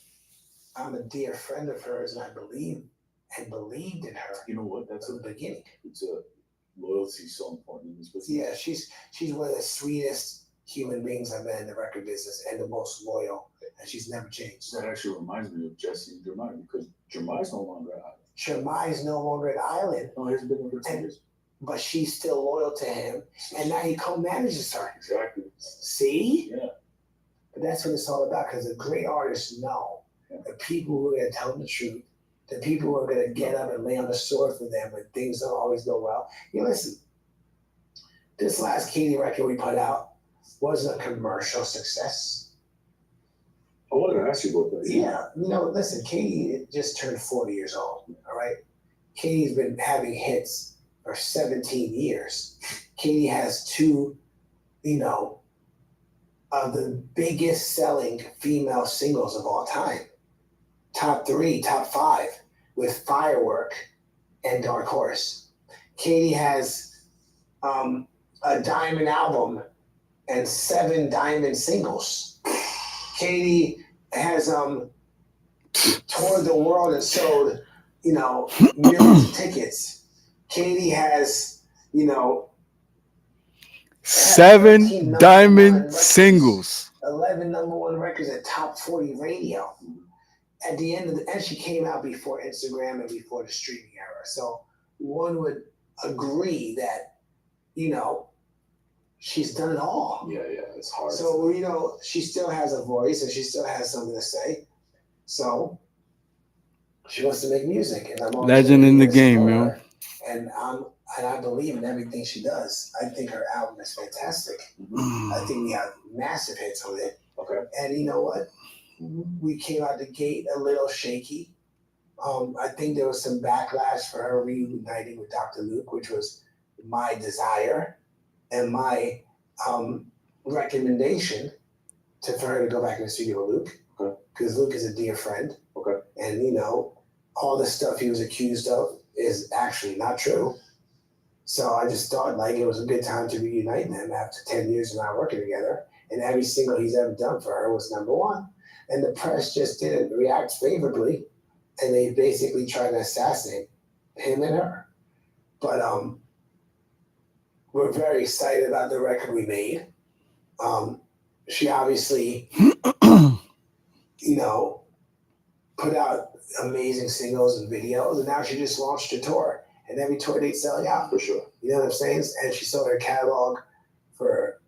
I'm a dear friend of hers, and I believe and believed in her You know what? That's from the beginning. it's a loyalty so important in this business. Yeah, she's one of the sweetest human beings I've been in the record business, and the most loyal, and she's never changed. That actually reminds me of Jesse and Jeremiah, because Jeremiah's no longer at Island. Shemai's no longer an island, No, he hasn't been over 10 years. but she's still loyal to him, and now he co-manages her. Exactly. See? Yeah. But that's what it's all about, because the great artists know the people who are going to tell them the truth, the people who are going to get up and lay on the sword for them when things don't always go well. Listen, this last Katy record we put out wasn't a commercial success. I wanted to ask you about that. Yeah, listen, Katy just turned 40 years old, all right? Katy's been having hits for 17 years. Katie has two, of the biggest selling female singles of all time. Top 3, top 5 with Firework and Dark Horse. Katie has a diamond album and 7 diamond singles. Katie has toured the world and sold, millions of tickets. Katie has, 7 diamond singles. 11 number 1 records at top 40 radio. At the end of and she came out before Instagram and before the streaming era. So one would agree that, she's done it all. Yeah, it's hard. So, she still has a voice and she still has something to say. So she wants to make music, and I'm always Legend in the gonna game, support yo. her. And I believe in everything she does. I think her album is fantastic. I think we have massive hits on it. Okay. And you know what? We came out the gate a little shaky. I think there was some backlash for her reuniting with Dr. Luke, which was my desire and my recommendation for her to go back in the studio with Luke. Okay. Because Luke is a dear friend. Okay. And, all the stuff he was accused of is actually not true. So I just thought it was a good time to reunite them after 10 years of not working together. And every single he's ever done for her was number 1. And the press just didn't react favorably. And they basically tried to assassinate him and her. But we're very excited about the record we made. She obviously, put out amazing singles and videos. And now she just launched a tour. And every tour date's selling out. For sure. You know what I'm saying? And she sold her catalog for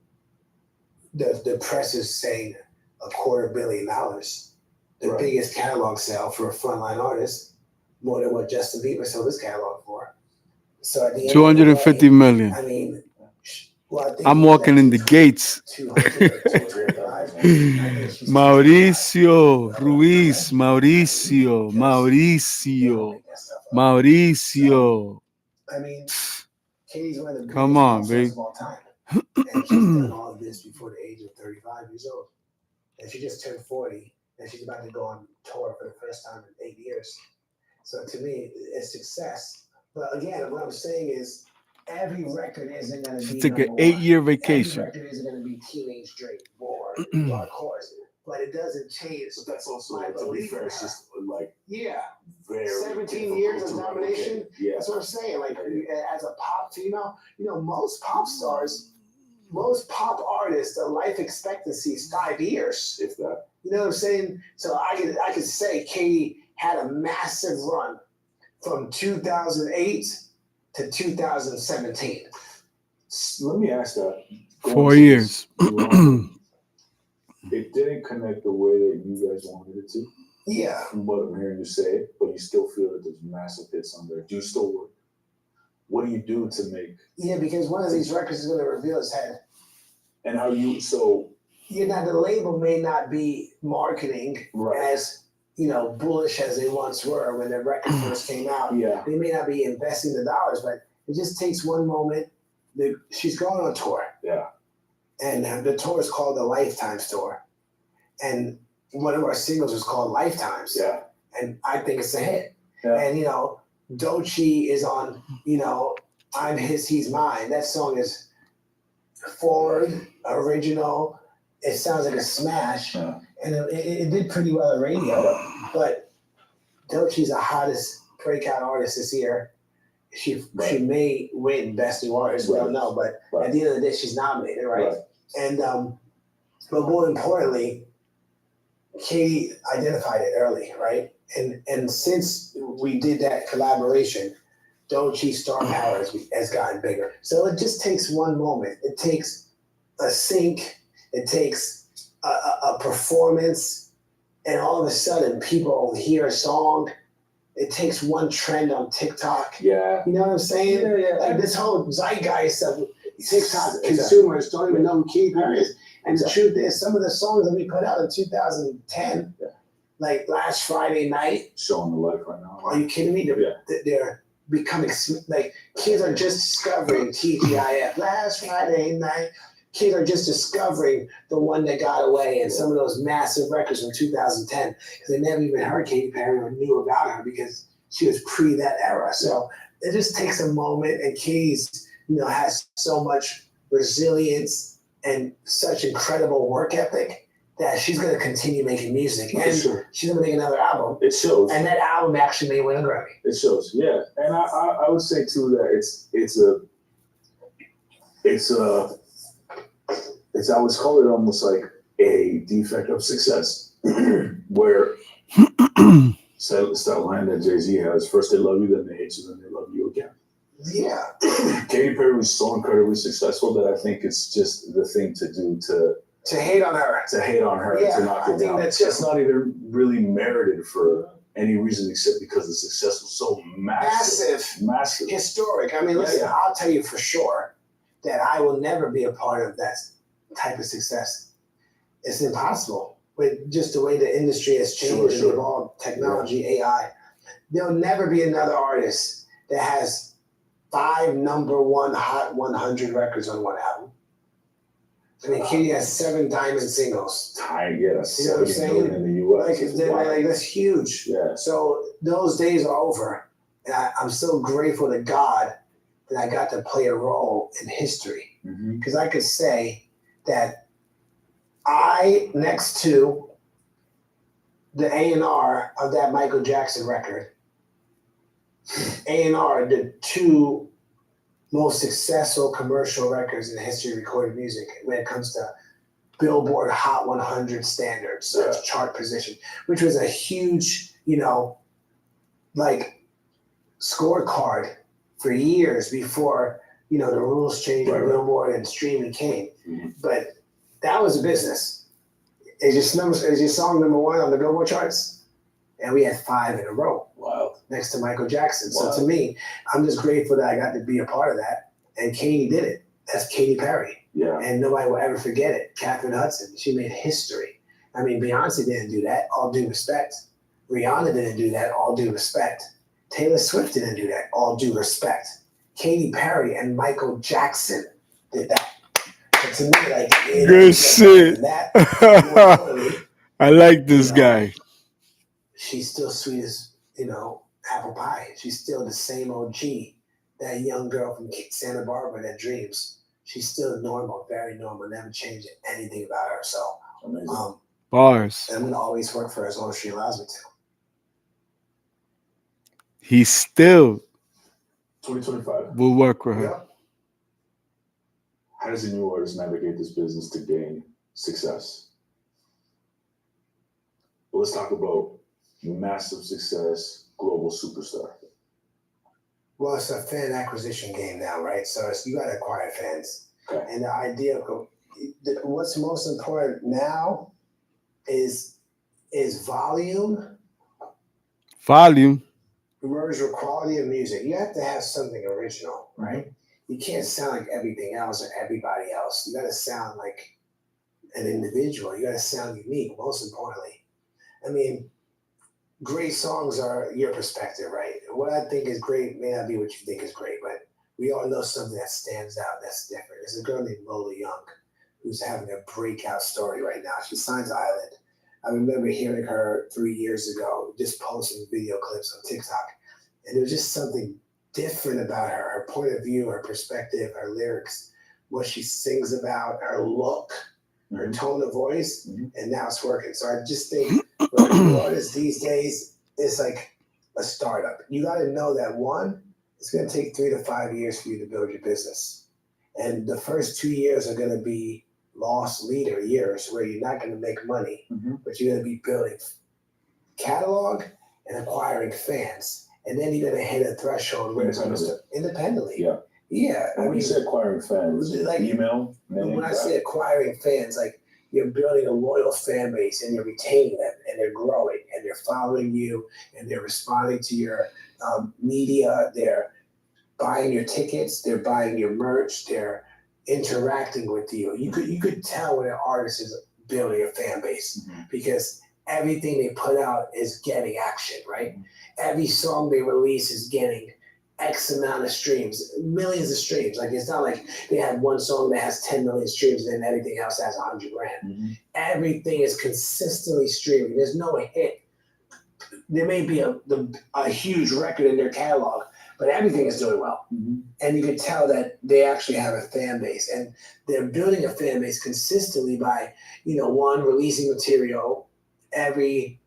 the press is saying $250 million. The Right. biggest catalog sale for a frontline artist, more than what Justin Bieber sold his catalog for. So at the end 250 million. I mean, I think I'm walking in the gates. 200 or 225. I think she's Mauricio Ruiz, Mauricio. I mean, Katie's one of the biggest Come on, pop stars babe. of all time. And she's done all of this before the age of 35 years old. And she just turned 40, and she's about to go on tour for the first time in 8 years. So to me, it's success. But again, what I'm saying is every record isn't going to She be took an number 8-year one. vacation. Every record isn't going to be Teenage Drake or Dark Horse. But it doesn't change. But that's also, My to be belief fair, in it's her. just like Yeah. very 17 years of difficult to domination? replicate. Yeah. That's what I'm saying. Like, as a pop female, most pop stars, most pop artists, the life expectancy is 5 years. If that. You know what I'm saying? So I could say Katie had a massive run from 2008 to 2017. Let me ask that. 4 years. It didn't connect the way that you guys wanted it to, Yeah. from what I'm hearing you say, but you still feel that there's massive hits on there. Do you still work? What do you do to make, Yeah, because one of these records is going to reveal its head. and how you, so, The label may not be marketing right, as, bullish as they once were when the record first came out. yeah, They may not be investing the dollars, but it just takes one moment. She's going on tour, yeah, and the tour is called the Lifetimes Tour. And one of our singles was called Lifetimes. yeah, And I think it's a hit. Yeah. And, Doechii is on, I'm His, He's Mine. That song is forward, original. It sounds like a smash. yeah. And it did pretty well at radio. But Doechii's the hottest breakout artist this year. She may win Best New Artist. We don't know. But at the end of the day, she's nominated, right? And but more importantly, Katie identified it early, right? And since we did that collaboration, Doechii's star power has gotten bigger. So it just takes one moment. It takes a sync. It takes a performance, and all of a sudden, people hear a song. It takes one trend on TikTok. Yeah. You know what I'm saying? Yeah. Like this whole zeitgeist of TikTok consumers don't even know who Katy Perry is. And the truth is, some of the songs that we put out in 2010, like last Friday night, Showing the light right now. are you kidding me? They're becoming like kids are just discovering TGIF last Friday night. Kids are just discovering the one that got away and some of those massive records from 2010 because they never even heard Katy Perry or knew about her because she was pre that era. So it just takes a moment, and Katie's, has so much resilience and such incredible work ethic that she's going to continue making music, and she's going to make another album. It shows, and that album actually may win a Grammy. It shows, yeah. And I would say too that it's I would call it almost like a defect of success, where it's that line that Jay-Z has: first they love you, then they hate you, then they love you again. Yeah. Katy Perry was so incredibly successful that I think it's just the thing to do to hate on her. To hate on her, yeah, to knock her down. That's just not even really merited for any reason except because the success was so massive, historic. I mean, listen, I'll tell you for sure that I will never be a part of that type of success. It's impossible with just the way the industry has changed and evolved, technology, AI. There'll never be another artist that has 5 number 1 Hot 100 records on one album. I mean, Katy has 7 diamond singles. That's you know what I'm saying? In the U.S. Like that's huge. Yeah. So those days are over, and I'm so grateful to God that I got to play a role in history, because I could say that I, next to the A&R of that Michael Jackson record, A&R did 2 most successful commercial records in the history of recorded music when it comes to Billboard Hot 100 standards, chart position, which was a huge, scorecard for years before, the rules changed with Billboard and streaming came. But that was a business. It's your song number 1 on the Billboard charts, and we had 5 in a row. Wow. Next to Michael Jackson. So to me, I'm just grateful that I got to be a part of that. And Katy did it. That's Katy Perry. Yeah. And nobody will ever forget it. Catherine Hudson, she made history. I mean, Beyonce didn't do that, all due respect. Rihanna didn't do that, all due respect. Taylor Swift didn't do that, all due respect. Katy Perry and Michael Jackson did that. But to me, good shit. I like this guy. She's still sweet as, apple pie. She's still the same OG, that young girl from Santa Barbara that dreams. She's still normal, very normal, never changed anything about her. So, bars. I'm going to always work for her as long as she allows me to. He still 2025 will work with her. Yeah. How does a new artist navigate this business to gain success? Well, let's talk about massive success, global superstar. Well, it's a fan acquisition game now, right? So you got to acquire fans. Okay. And the idea of what's most important now is volume. Volume. Merge with quality of music. You have to have something original, right? You can't sound like everything else or everybody else. You got to sound like an individual. You got to sound unique, most importantly. I mean, great songs are your perspective, right? What I think is great may not be what you think is great, but we all know something that stands out that's different. There's a girl named Lola Young who's having a breakout story right now. She signs Island. I remember hearing her 3 years ago, just posting video clips on TikTok. And there was just something different about her point of view, her perspective, her lyrics, what she sings about, her look, her tone of voice, and now it's working. So I just think for new artists these days, it's like a startup. You got to know that one, it's going to take 3 to 5 years for you to build your business. And the first 2 years are going to be lost leader years where you're not going to make money, but you're going to be building catalog and acquiring fans. And then you're going to hit a threshold where it's going to start independently. Yeah. Yeah. When you say acquiring fans, like email? When I say acquiring fans, like you're building a loyal fan base and you're retaining them and they're growing and they're following you and they're responding to your media. They're buying your tickets. They're buying your merch. They're interacting with you. You could tell when an artist is building a fan base because everything they put out is getting action, right? Every song they release is getting X amount of streams, millions of streams. Like it's not like they have one song that has 10 million streams and then everything else has 100 grand. Mm-hmm. Everything is consistently streaming. There's no hit. There may be a huge record in their catalog, but everything is doing well. Mm-hmm. And you can tell that they actually have a fan base, and they're building a fan base consistently by, one, releasing material every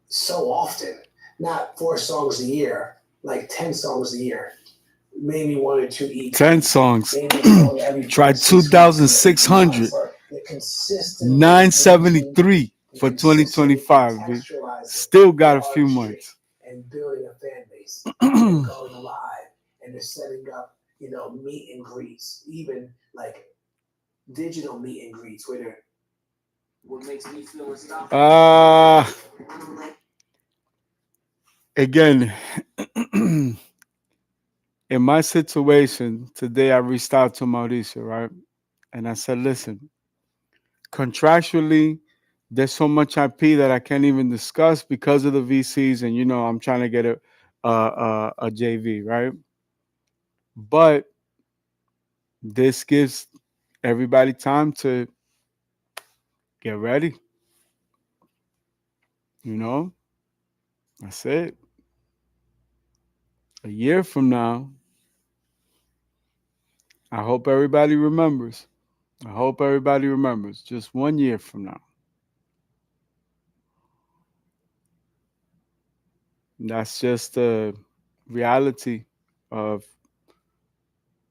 so often, not 4 songs a year, like 10 songs a year, maybe 1 or 2 each. 10 songs. Maybe a song every Tried 4 or 6 2,600. weeks. They're consistent. 973 for 2025. Dude. Contextualizing Still got a few artistry months. and building a fan base. They're going live and they're setting up, meet and greets, even like digital meet and greets where they're. What makes me feel unstoppable? Again, in my situation today, I reached out to Mauricio, right? And I said, listen, contractually, there's so much IP that I can't even discuss because of the VCs, and I'm trying to get a JV, right? But this gives everybody time to get ready. That's it. A year from now, I hope everybody remembers. Just 1 year from now. That's just the reality of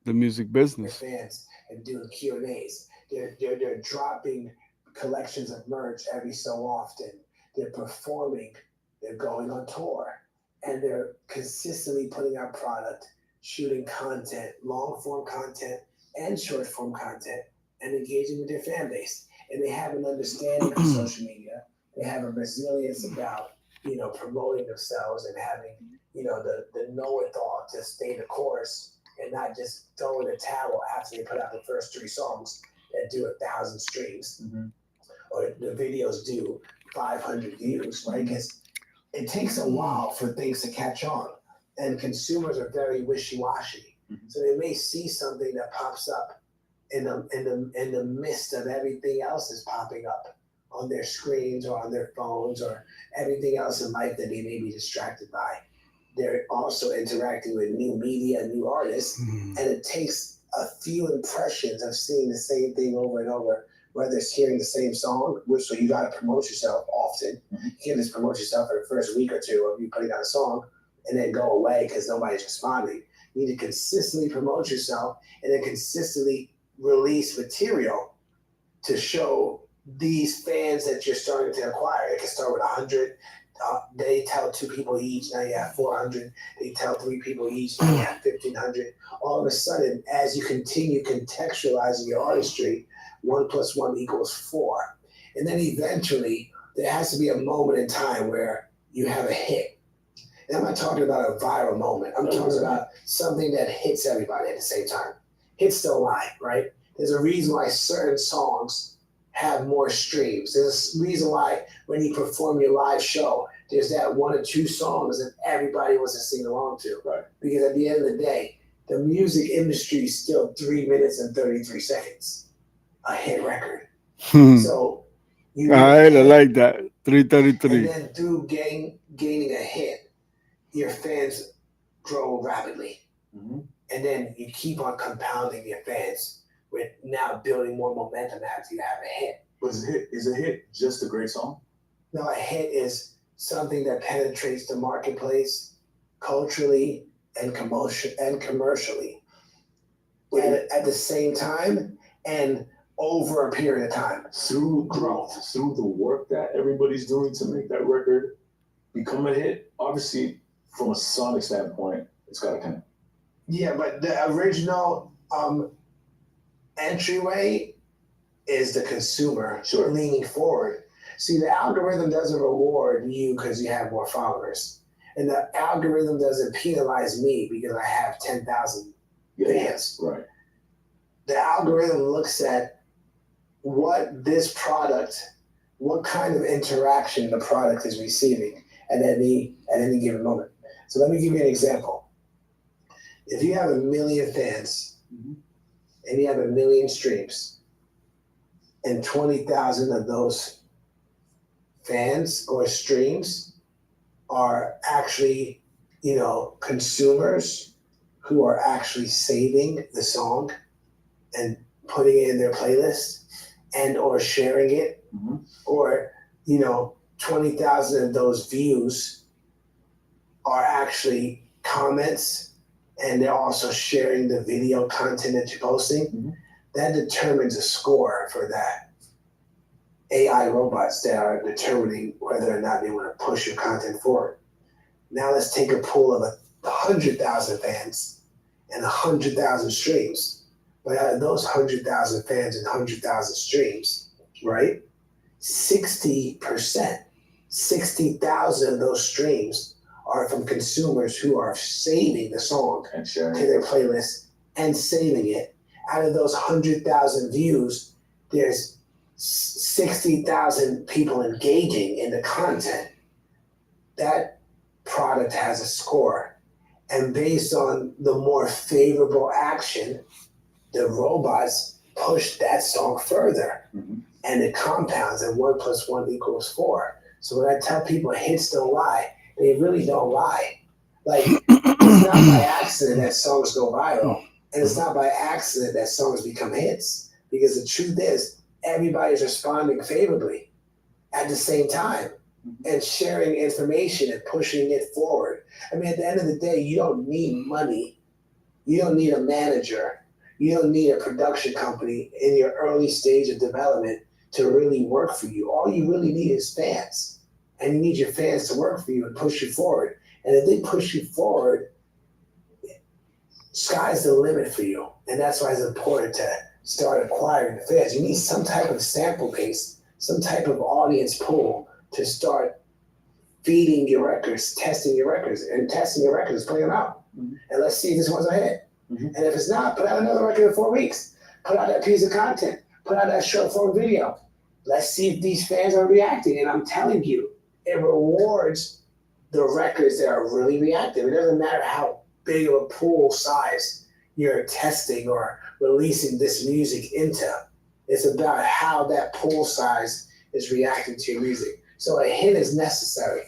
the music business. Fans and doing Q&As. They're dropping collections of merch every so often. They're performing. They're going on tour. And they're consistently putting out product, shooting content, long-form content and short-form content, and engaging with their fan base. And they have an understanding of social media. They have a resilience about, promoting themselves and having, the know-it-all to stay the course and not just throw in the towel after they put out the first 3 songs that do 1,000 streams, or the videos do 500 views, right? Because it takes a while for things to catch on, and consumers are very wishy-washy. So they may see something that pops up in the midst of everything else is popping up on their screens or on their phones or everything else in life that they may be distracted by. They're also interacting with new media, new artists, and it takes a few impressions of seeing the same thing over and over, whether it's hearing the same song, so you got to promote yourself often. You can't just promote yourself for the first week or 2 of you putting out a song and then go away because nobody's responding. You need to consistently promote yourself and then consistently release material to show these fans that you're starting to acquire. It can start with 100. They tell 2 people each, now you have 400. They tell 3 people each, now you have 1,500. All of a sudden, as you continue contextualizing your artistry, 1 + 1 = 4. And then eventually, there has to be a moment in time where you have a hit. And I'm not talking about a viral moment. I'm talking about something that hits everybody at the same time. Hits don't lie, right? There's a reason why certain songs have more streams. There's a reason why when you perform your live show, there's that 1 or 2 songs that everybody wants to sing along to. Right. Because at the end of the day, the music industry is still 3 minutes and 33 seconds. A hit record. So you I like that. 333. And then through gaining a hit, your fans grow rapidly. And then you keep on compounding your fans with now building more momentum after you have a hit. But is a hit just a great song? No, a hit is something that penetrates the marketplace culturally and commercially at the same time and over a period of time. Through growth, through the work that everybody's doing to make that record become a hit, obviously from a sonic standpoint, it's got to count. Yeah, but the original entryway is the consumer leaning forward. See, the algorithm doesn't reward you because you have more followers. And the algorithm doesn't penalize me because I have 10,000 fans. Right. The algorithm looks at what this product, what kind of interaction the product is receiving at any given moment. So let me give you an example. If you have 1 million fans Mhm. and you have 1 million streams, and 20,000 of those fans or streams are actually, consumers who are actually saving the song and putting it in their playlist and or sharing it, Mhm. or 20,000 of those views are actually comments, and they're also sharing the video content that you're posting. Mhm. That determines a score for that AI robots that are determining whether or not they want to push your content forward. Now let's take a pool of 100,000 fans and 100,000 streams. But out of those 100,000 fans and 100,000 streams, right? 60%, 60,000 of those streams are from consumers who are saving the song And to sharing. their playlist and saving it. Out of those 100,000 views, there's 60,000 people engaging in the content. That product has a score. And based on the more favorable action, the robots push that song further. Mhm. And it compounds, and 1 + 1 = 4. So when I tell people hits don't lie, they really don't lie. Like, it's not by accident that songs go viral, and it's not by accident that songs become hits. Because the truth is, everybody's responding favorably at the same time and sharing information and pushing it forward. I mean, at the end of the day, you don't need money. You don't need a manager. You don't need a production company in your early stage of development to really work for you. All you really need is fans. And you need your fans to work for you and push you forward. And if they push you forward, sky's the limit for you. And that's why it's important to start acquiring fans. You need some type of sample base, some type of audience pool to start feeding your records, testing your records, and testing your records, putting them out. Mhm. And let's see if this one's a hit. Mhm. And if it's not, put out another record in 4 weeks. Put out that piece of content. Put out that short form video. Let's see if these fans are reacting. And I'm telling you, it rewards the records that are really reactive. It doesn't matter how big of a pool size you're testing or releasing this music into. It's about how that pool size is reacting to your music. So a hit is necessary.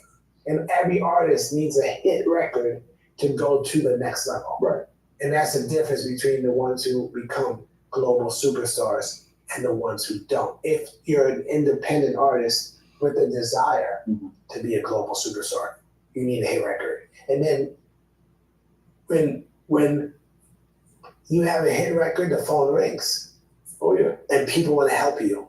And every artist needs a hit record to go to the next level. Right. And that's the difference between the ones who become global superstars and the ones who don't. If you're an independent artist with a desire Mhm. to be a global superstar, you need a hit record. And then when you have a hit record, the phone rings Oh yeah. and people want to help you.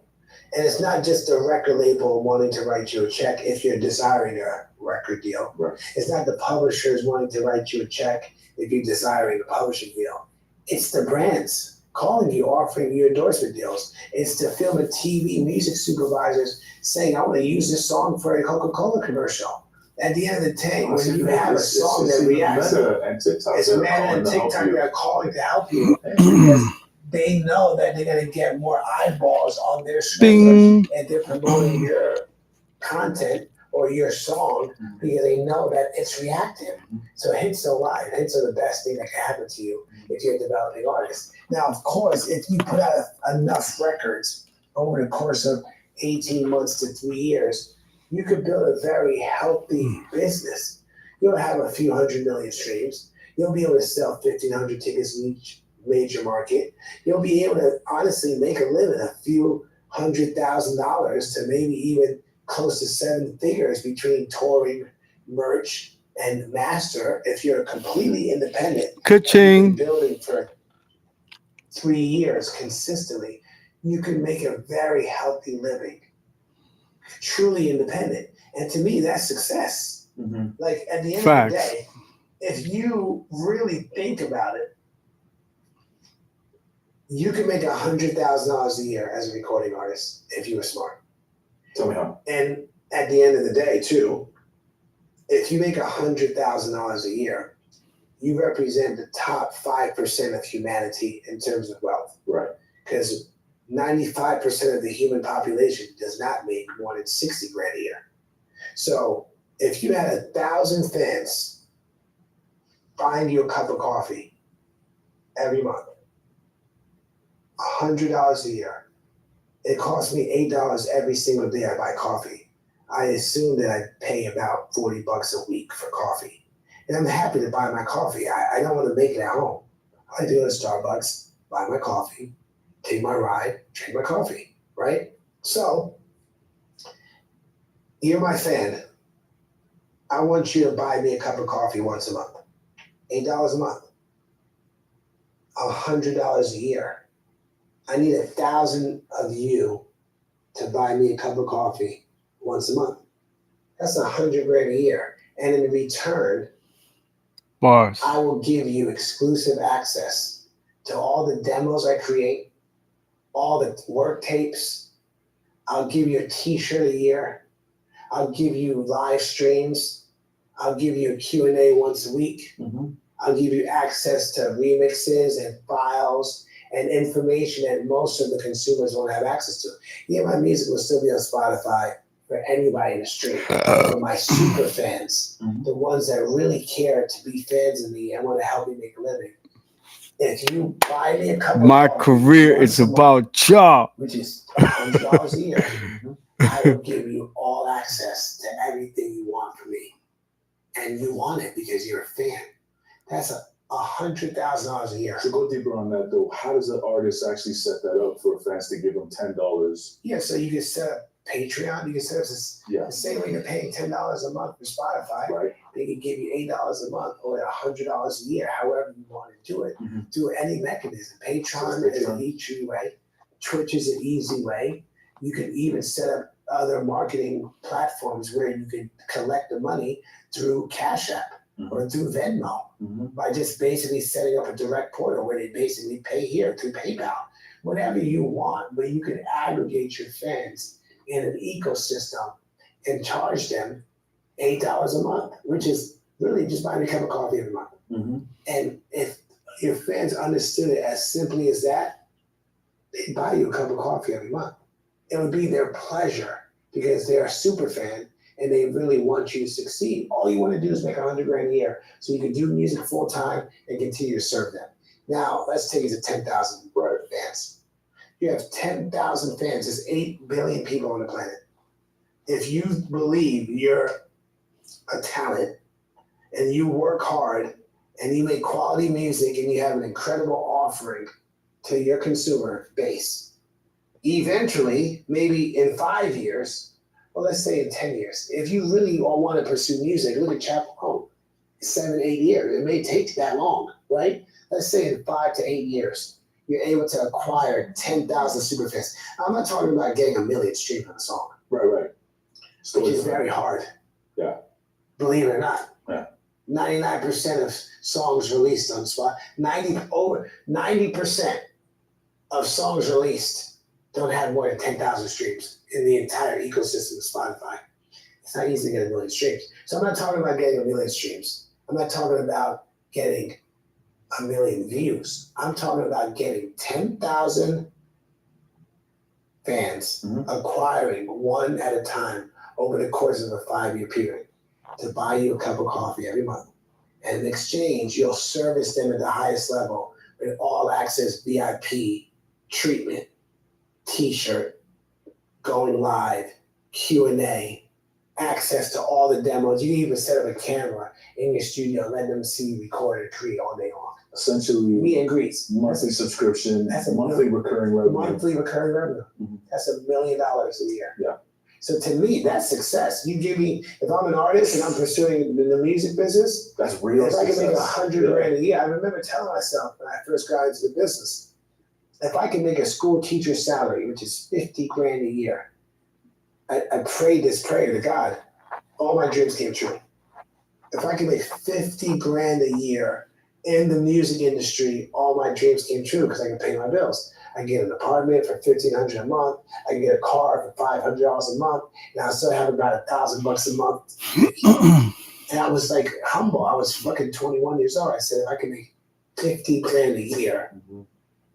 And it's not just the record label wanting to write you a check if you're desiring a record deal. Right. It's not the publishers wanting to write you a check if you're desiring a publishing deal. It's the brands calling you, offering you endorsement deals. It's the film and TV music supervisors saying, I want to use this song for a Coca-Cola commercial. At the end of the day, when you have a song that reacts, Meta and TikTok. it's that are Meta calling and to help TikTok you. that are calling to help you because they know that they're going to get more eyeballs on their Ding. and they're promoting your content or your song because they know that it's reactive. So hits don't lie. Hits are the best thing that can happen to you if you're a developing artist. Now, of course, if you put out enough records over the course of 18 months to 3 years, you could build a very healthy business. You'll have a few 100 million streams. You'll be able to sell 1,500 tickets in each major market. You'll be able to honestly make a living, a few $100,000 to maybe even close to 7 figures between touring, merch, and master if you're completely independent. Ka-ching. Building for 3 years consistently, you can make a very healthy living, truly independent. And to me, that's success. Mhm. Like at the end Facts. of the day, if you really think about it, you can make $100,000 a year as a recording artist if you were smart. Tell me how. And at the end of the day, too, if you make $100,000 a year, you represent the top 5% of humanity in terms of wealth. Right. Because 95% of the human population does not make more than 60 grand a year. So if you had 1,000 fans buying you a cup of coffee every month. $100 a year. It costs me $8 every single day I buy coffee. I assume that I pay about $40 a week for coffee. And I'm happy to buy my coffee. I don't want to make it at home. I do go to Starbucks, buy my coffee, take my ride, drink my coffee, right? So, you're my fan. I want you to buy me a cup of coffee once a month. $8 a month. $100 a year. I need 1,000 of you to buy me a cup of coffee once a month. That's $100,000 a year. And in return, Bars. I will give you exclusive access to all the demos I create, all the work tapes. I'll give you a t-shirt a year. I'll give you live streams. I'll give you a Q&A once a week. Mhm. I'll give you access to remixes and files and information that most of the consumers won't have access to. Yeah, my music will still be on Spotify for anybody in the street. For my super fans, Mhm. the ones that really care to be fans of me and want to help me make a living. If you buy me a cup of My coffee career once is a month, about y'all. which is $100 a year, I will give you all access to everything you want from me. And you want it because you're a fan. That's $100,000 a year. To go deeper on that though, how does an artist actually set that up for fans to give them $10? Yeah, so you can set up Patreon. You can set up Yeah, the same way you're paying $10 a month for Spotify. right. They can give you $8 a month or $100 a year, however you want to do it, Mhm. through any mechanism. Patreon Patreon. is an easy way. Twitch is an easy way. You can even set up other marketing platforms where you can collect the money through Cash App or through Venmo Mhm. by just basically setting up a direct portal where they basically pay here through PayPal. Whatever you want, but you can aggregate your fans in an ecosystem and charge them $8 a month, which is really just buying a cup of coffee every month. Mhm. And if your fans understood it as simply as that, they'd buy you a cup of coffee every month. It would be their pleasure because they're a super fan and they really want you to succeed. All you want to do is make $100,000 a year so you can do music full time and continue to serve them. Now, let's take it to 10,000 fans. You have 10,000 fans. There's 8 billion people on the planet. If you believe you're a talent and you work hard and you make quality music and you have an incredible offering to your consumer base, eventually, maybe in 5 years, well, let's say in 10 years, if you really all want to pursue music, look at Chapel Roan, 7, 8 years. It may take that long, right? Let's say in 5 to 8 years, you're able to acquire 10,000 super fans. I'm not talking about getting 1 million streams on a song, Right. which is very hard. Yeah. Believe it or not. Yeah. 99% of songs released on Spotify, over 90% of songs released don't have more than 10,000 streams in the entire ecosystem of Spotify. It's not easy to get 1 million streams. So I'm not talking about getting 1 million streams. I'm not talking about getting 1 million views. I'm talking about getting 10,000 fans, acquiring one at a time over the course of a 5-year period to buy you a cup of coffee every month. And in exchange, you'll service them at the highest level with all access VIP treatment, t-shirt, going live, Q&A, access to all the demos. You can even set up a camera in your studio and let them see you record and create all day long. Essentially, Meet and greets. monthly subscription, That's a monthly recurring revenue. Monthly recurring revenue. Mhm. That's $1 million a year. Yeah. So to me, that's success. You give me, if I'm an artist and I'm pursuing the music business, That's real if I can make success. $100,000 a year, I remember telling myself when I first got into the business, if I can make a school teacher's salary, which is $50,000 a year, I prayed this prayer to God. All my dreams came true. If I can make $50,000 a year in the music industry, all my dreams came true because I can pay my bills. I can get an apartment for $1,500 a month. I can get a car for $500 a month, and I still have about $1,000 a month. And I was like humble. I was fucking 21 years old. I said, if I can make $50,000 a year,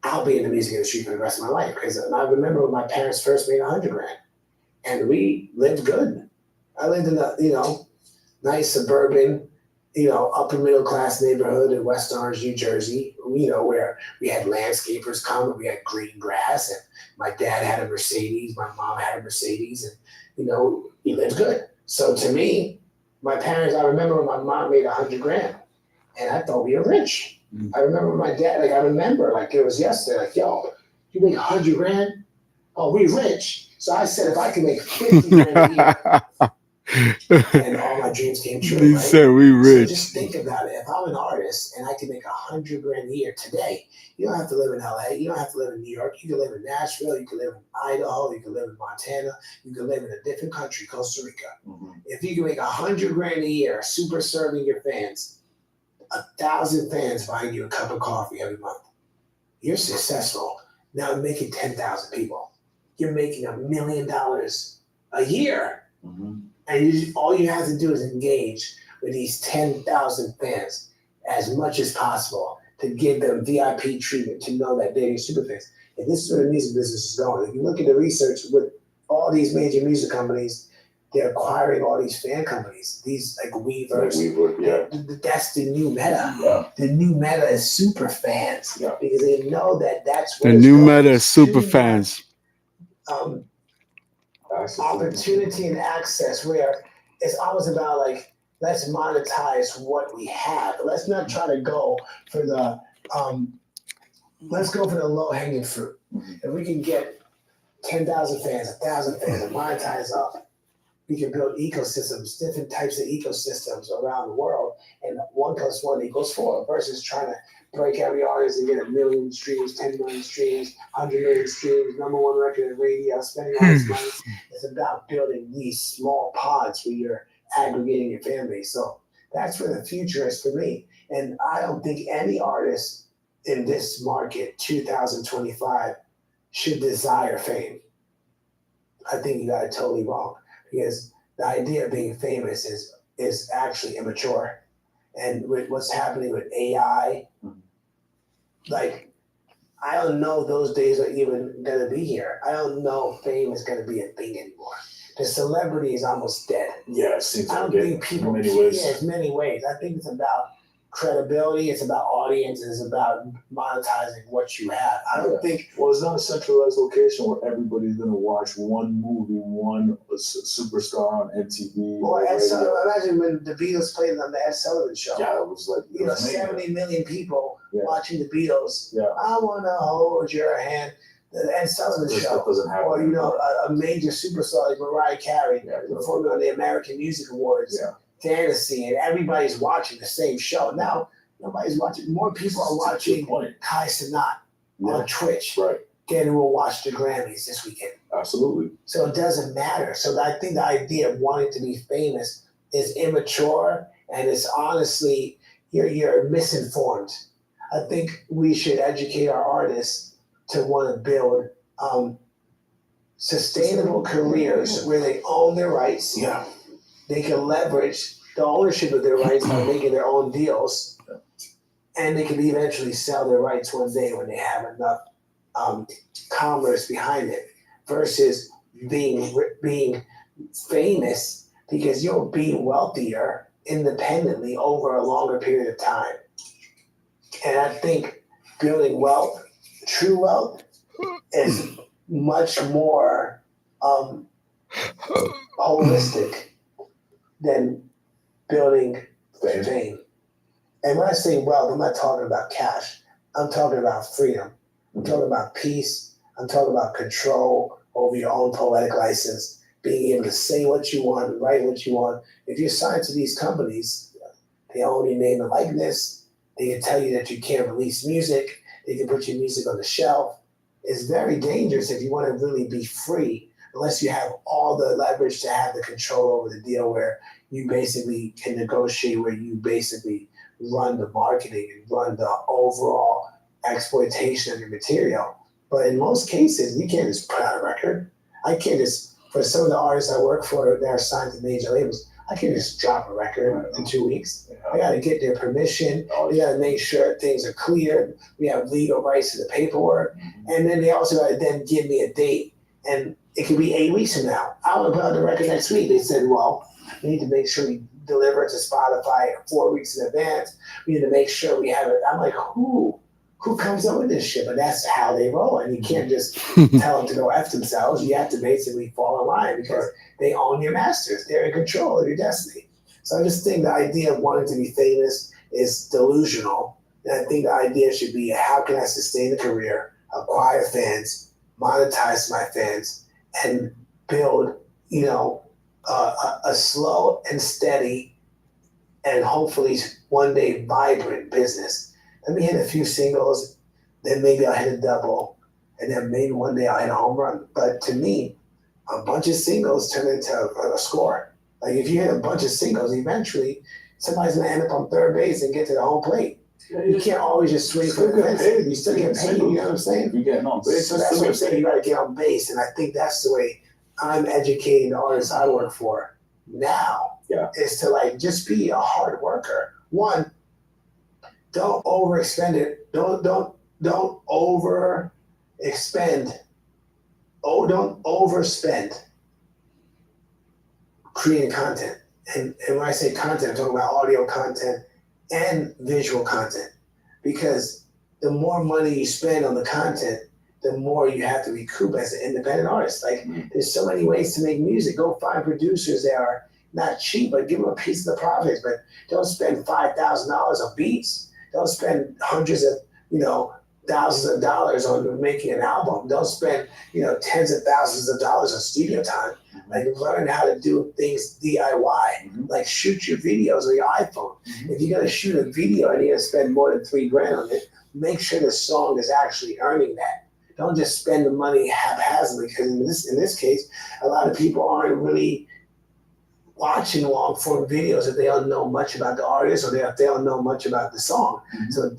I'll be in the music industry for the rest of my life. Because I remember when my parents first made $100,000, and we lived good. I lived in a nice suburban upper middle class neighborhood in West Orange, New Jersey, where we had landscapers come and we had green grass, and my dad had a Mercedes, my mom had a Mercedes, and we lived good. So to me, my parents, I remember when my mom made $100,000 and I thought we were rich. I remember my dad, I remember like it was yesterday, like, yo, you make $100,000? Oh, we rich. So I said, if I can make $50,000 a year, and all my dreams came true. He right? said we So rich. just think about it. If I'm an artist and I can make $100,000 a year today, you don't have to live in LA. You don't have to live in New York. You can live in Nashville. You can live in Idaho. You can live in Montana. You can live in a different country, Costa Rica. If you can make $100,000 a year, super serving your fans, 1,000 fans buying you a cup of coffee every month, you're successful. Now making 10,000 people, you're making $1 million a year. And all you have to do is engage with these 10,000 fans as much as possible to give them VIP treatment, to know that they're your super fans. And this is where the music business is going. If you look at the research with all these major music companies, they're acquiring all these fan companies. These like Weavers. That's the new meta. Yeah. The new meta is super fans. Yeah. Because they know that that's The what it's new going. meta is It's super too fans. much, opportunity and access, where it's always about like, let's monetize what we have. Let's not try to go for the let's go for the low hanging fruit. If we can get 10,000 fans, 1,000 fans, and monetize up, we can build ecosystems, different types of ecosystems around the world, and 1 + 1 = 4 versus trying to break every artist and get 1 million streams, 10 million streams, 100 million streams, #1 record in radio, spending all this money. It's about building these small pods where you're aggregating your fan base. So that's where the future is for me. And I don't think any artist in this market, 2025, should desire fame. I think you got it totally wrong, because the idea of being famous is actually immature. And with what's happening with AI, like, I don't know if those days are even gonna be here. I don't know if fame is gonna be a thing anymore. The celebrity is almost dead. Yeah, it seems I like don't it think people in many ways. Yeah, it's many ways. I think it's about credibility, it's about audience, it's about monetizing what you have. I don't think Well, it's not a centralized location where everybody's gonna watch one movie, one superstar on MTV. imagine when the Beatles played on the Ed Sullivan Show. Yeah, it was like it was amazing. 70 million people Yeah. watching the Beatles. Yeah. I wanna hold your hand. The Ed Sullivan That Show. doesn't happen. Or a major superstar like Mariah Carey Yeah, performing on the American Music Awards, Yeah. Fantasy, and everybody's watching the same show. Now nobody's watching. More people are watching Kai Cenat on Twitch Right. than will watch the Grammys this weekend. Absolutely. So it doesn't matter. So I think the idea of wanting to be famous is immature, and it's honestly you're misinformed. I think we should educate our artists to want to build sustainable careers where they own their rights. Yeah. They can leverage the ownership of their rights by making their own deals, and they can eventually sell their rights one day when they have enough commerce behind it. Versus being famous because you'll be wealthier independently over a longer period of time. And I think building wealth, true wealth, is much more holistic than building fame. And when I say wealth, I'm not talking about cash. I'm talking about freedom. I'm talking about peace. I'm talking about control over your own poetic license, being able to say what you want, write what you want. If you're signed to these companies, they own your name and likeness. They can tell you that you can't release music. They can put your music on the shelf. It's very dangerous if you want to really be free, unless you have all the leverage to have the control over the deal where you basically can negotiate, where you basically run the marketing and run the overall exploitation of your material. But in most cases, you can't just put out a record. I can't just, for some of the artists I work for that are signed to major labels, I can't just drop a record in 2 weeks. I got to get their permission. We got to make sure things are clear. We have legal rights to the paperwork. And then they also got to then give me a date. And it could be 8 weeks from now. I want to put out the record next week. They said, well, we need to make sure we deliver it to Spotify 4 weeks in advance. We need to make sure we have it. I'm like, who comes up with this shit? But that's how they roll. And you can't just tell them to go F themselves. You have to basically fall in line because they own your masters. They're in control of your destiny. So I just think the idea of wanting to be famous is delusional. And I think the idea should be, how can I sustain a career, acquire fans, monetize my fans, and build, a slow and steady and hopefully one day vibrant business. Let me hit a few singles, then maybe I'll hit a double, and then maybe one day I'll hit a home run. But to me, a bunch of singles turn into a score. Like if you hit a bunch of singles, eventually somebody's gonna end up on third base and get to the home plate. You can't always just swing for the fence. You still get paid, you know what I'm saying? You're getting on base. So that's what I'm saying, you gotta get on base. And I think that's the way I'm educating the artists I work for now. Yeah. Is to just be a hard worker. One, don't overexpend it. Don't over expend. Oh, don't overspend creating content. And when I say content, I'm talking about audio content and visual content. Because the more money you spend on the content, the more you have to recoup as an independent artist. There's so many ways to make music. Go find producers that are not cheap, but give them a piece of the profits. But don't spend $5,000 on beats. Don't spend hundreds of, thousands of dollars on making an album. Don't spend, tens of thousands of dollars on studio time. Learn how to do things DIY. Shoot your videos on your iPhone. If you're gonna shoot a video and you're gonna spend more than $3,000 on it, make sure the song is actually earning that. Don't just spend the money haphazardly, because in this case, a lot of people aren't really watching long form videos if they don't know much about the artist or if they don't know much about the song. So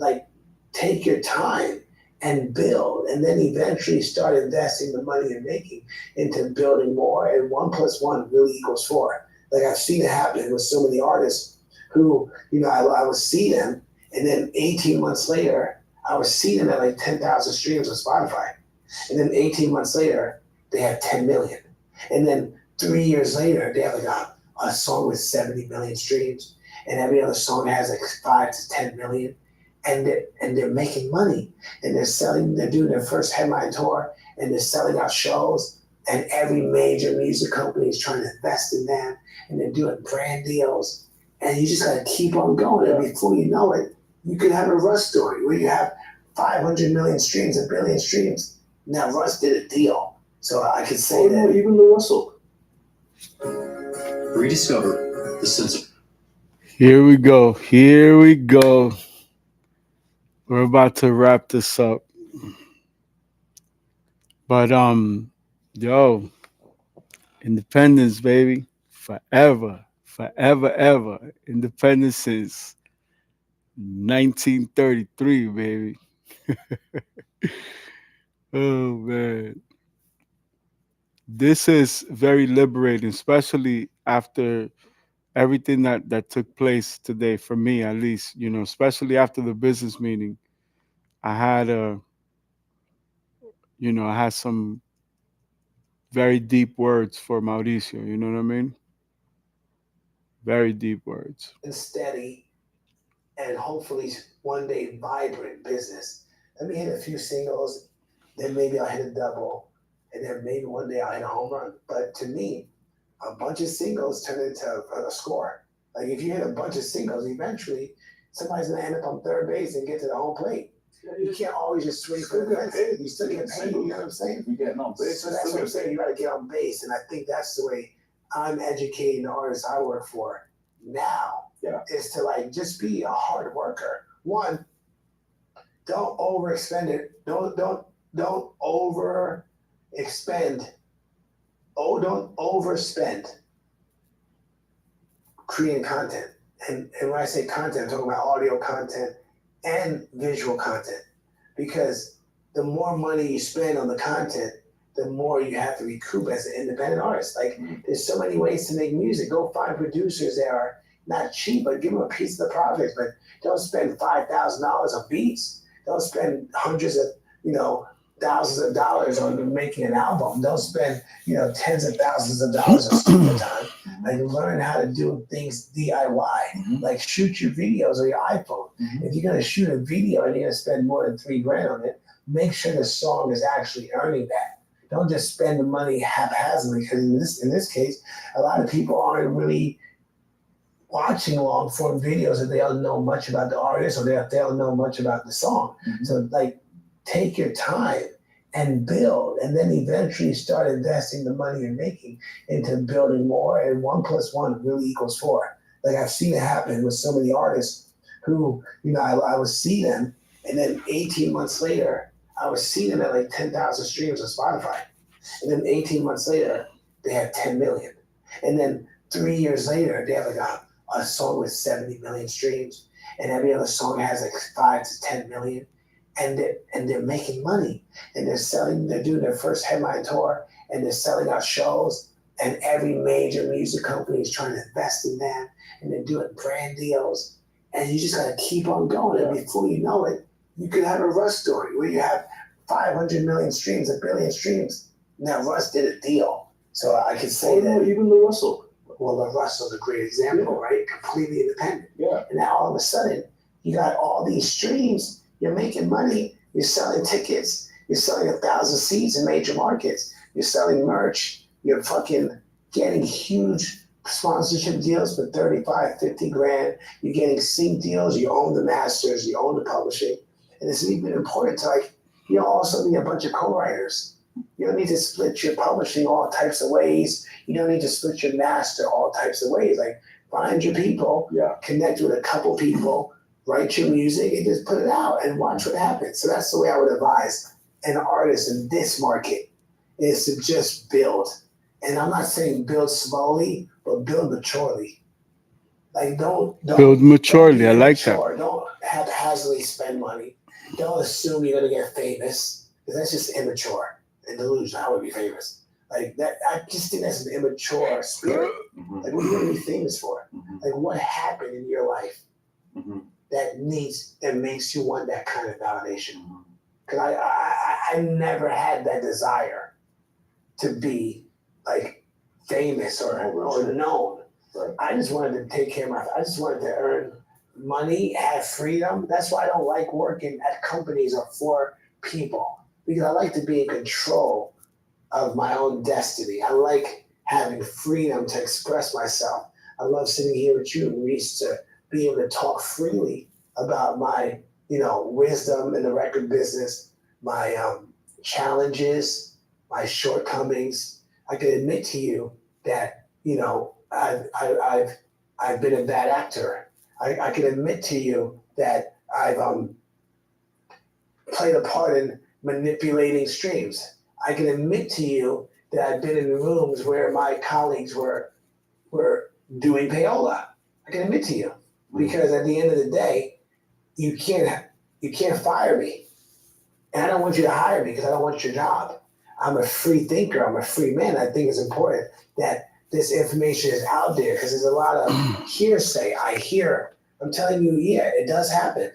take your time and build, and then eventually start investing the money you're making into building more, and 1 + 1 really equals 4. I've seen it happen with so many artists who, I would see them, and then 18 months later, I would see them at 10,000 streams on Spotify. And then 18 months later, they have 10 million. And then 3 years later, they have a song with 70 million streams. And every other song has 5 to 10 million. And they're making money. And they're doing their first headline tour, and they're selling out shows. And every major music company is trying to invest in them. And they're doing brand deals. And you just got to keep on going. And before you know it, you could have a Russ story where you have 500 million streams, 1 billion streams. Now Russ did a deal, so I could say that. Even Lil Russell. Rediscover the sense of. Here we go. We're about to wrap this up. But independence, baby. Forever, ever. Independence since 1933, baby. Oh man. This is very liberating, especially after everything that took place today, for me at least, especially after the business meeting. I had I had some very deep words for Mauricio, you know what I mean? Very deep words. And steady and hopefully one day vibrant business. Let me hit a few singles, then maybe I'll hit a double, and then maybe one day I'll hit a home run. But to me, a bunch of singles turn into a score. If you hit a bunch of singles, eventually somebody's gonna end up on third base and get to the home plate. You can't always just swing for the fence. You still get paid, you know what I'm saying? You're getting on base. So that's what I'm saying, you gotta get on base. And I think that's the way I'm educating the artists I work for now. Yeah. Is to just be a hard worker. One, don't overexpend it. Don't over expend. Oh, don't overspend creating content. And when I say content, I'm talking about audio content and visual content. Because the more money you spend on the content, the more you have to recoup as an independent artist. There's so many ways to make music. Go find producers that are not cheap, but give them a piece of the profits. But don't spend $5,000 on beats. Don't spend hundreds of, thousands of dollars on making an album. Don't spend, tens of thousands of dollars on studio time. Like learn how to do things DIY. Mhm. Like shoot your videos on your iPhone. Mhm. If you're gonna shoot a video and you're gonna spend more than $3,000 on it, make sure the song is actually earning that. Don't just spend the money haphazardly, because in this case, a lot of people aren't really watching long form videos if they don't know much about the artist or they don't know much about the song. Mhm. So like take your time and build, and then eventually start investing the money you're making into building more, and 1+1 really equals 4. Like I've seen it happen with so many artists who, I would see them, and then 18 months later, I would see them at like 10,000 streams on Spotify. And then 18 months later, they have 10 million. And then 3 years later, they have like a song with 70 million streams. And every other song has like 5 to 10 million. And they're making money. And they're doing their first headline tour, and they're selling out shows. And every major music company is trying to invest in them. And they're doing brand deals. And you just got to keep on going. And before you know it, you could have a Russ story where you have 500 million streams, 1 billion streams. Now Russ did a deal, so I could say that. Even the Russell. Well, Russell's a great example, right? Completely independent. Yeah. And now all of a sudden, you got all these streams. You're making money. You're selling tickets. You're selling 1,000 seats in major markets. You're selling merch. You're fucking getting huge sponsorship deals for 35, 50 grand. You're getting sync deals. You own the masters. You own the publishing. And it's even important to you also need a bunch of co-writers. You don't need to split your publishing all types of ways. You don't need to split your master all types of ways. Like find your people, connect with a couple people, write your music, and just put it out and watch what happens. So that's the way I would advise an artist in this market, is to just build. And I'm not saying build slowly, but build maturely. Like don't Build maturely. Don't I be like immature. Don't haphazardly spend money. Don't assume you're gonna get famous, because that's just immature and delusional. I would be famous. Like that, I just think that's an immature spirit. Mhm. Like, what are you gonna be famous for? Mhm. Like, what happened in your life Mhm. that makes you want that kind of validation? Mhm. Because I never had that desire to be like famous or known. Right. I just wanted to take care of I just wanted to earn money, have freedom. That's why I don't like working at companies or for people, because I like to be in control of my own destiny. I like having freedom to express myself. I love sitting here with you, Maurice, to be able to talk freely about my, wisdom in the record business, my challenges, my shortcomings. I can admit to you that, I've been a bad actor. I can admit to you that I've played a part in manipulating streams. I can admit to you that I've been in rooms where my colleagues were doing payola. I can admit to you, because at the end of the day, you can't fire me, and I don't want you to hire me because I don't want your job. I'm a free thinker. I'm a free man. I think it's important that this information is out there, because there's a lot of hearsay. I'm telling you, it does happen,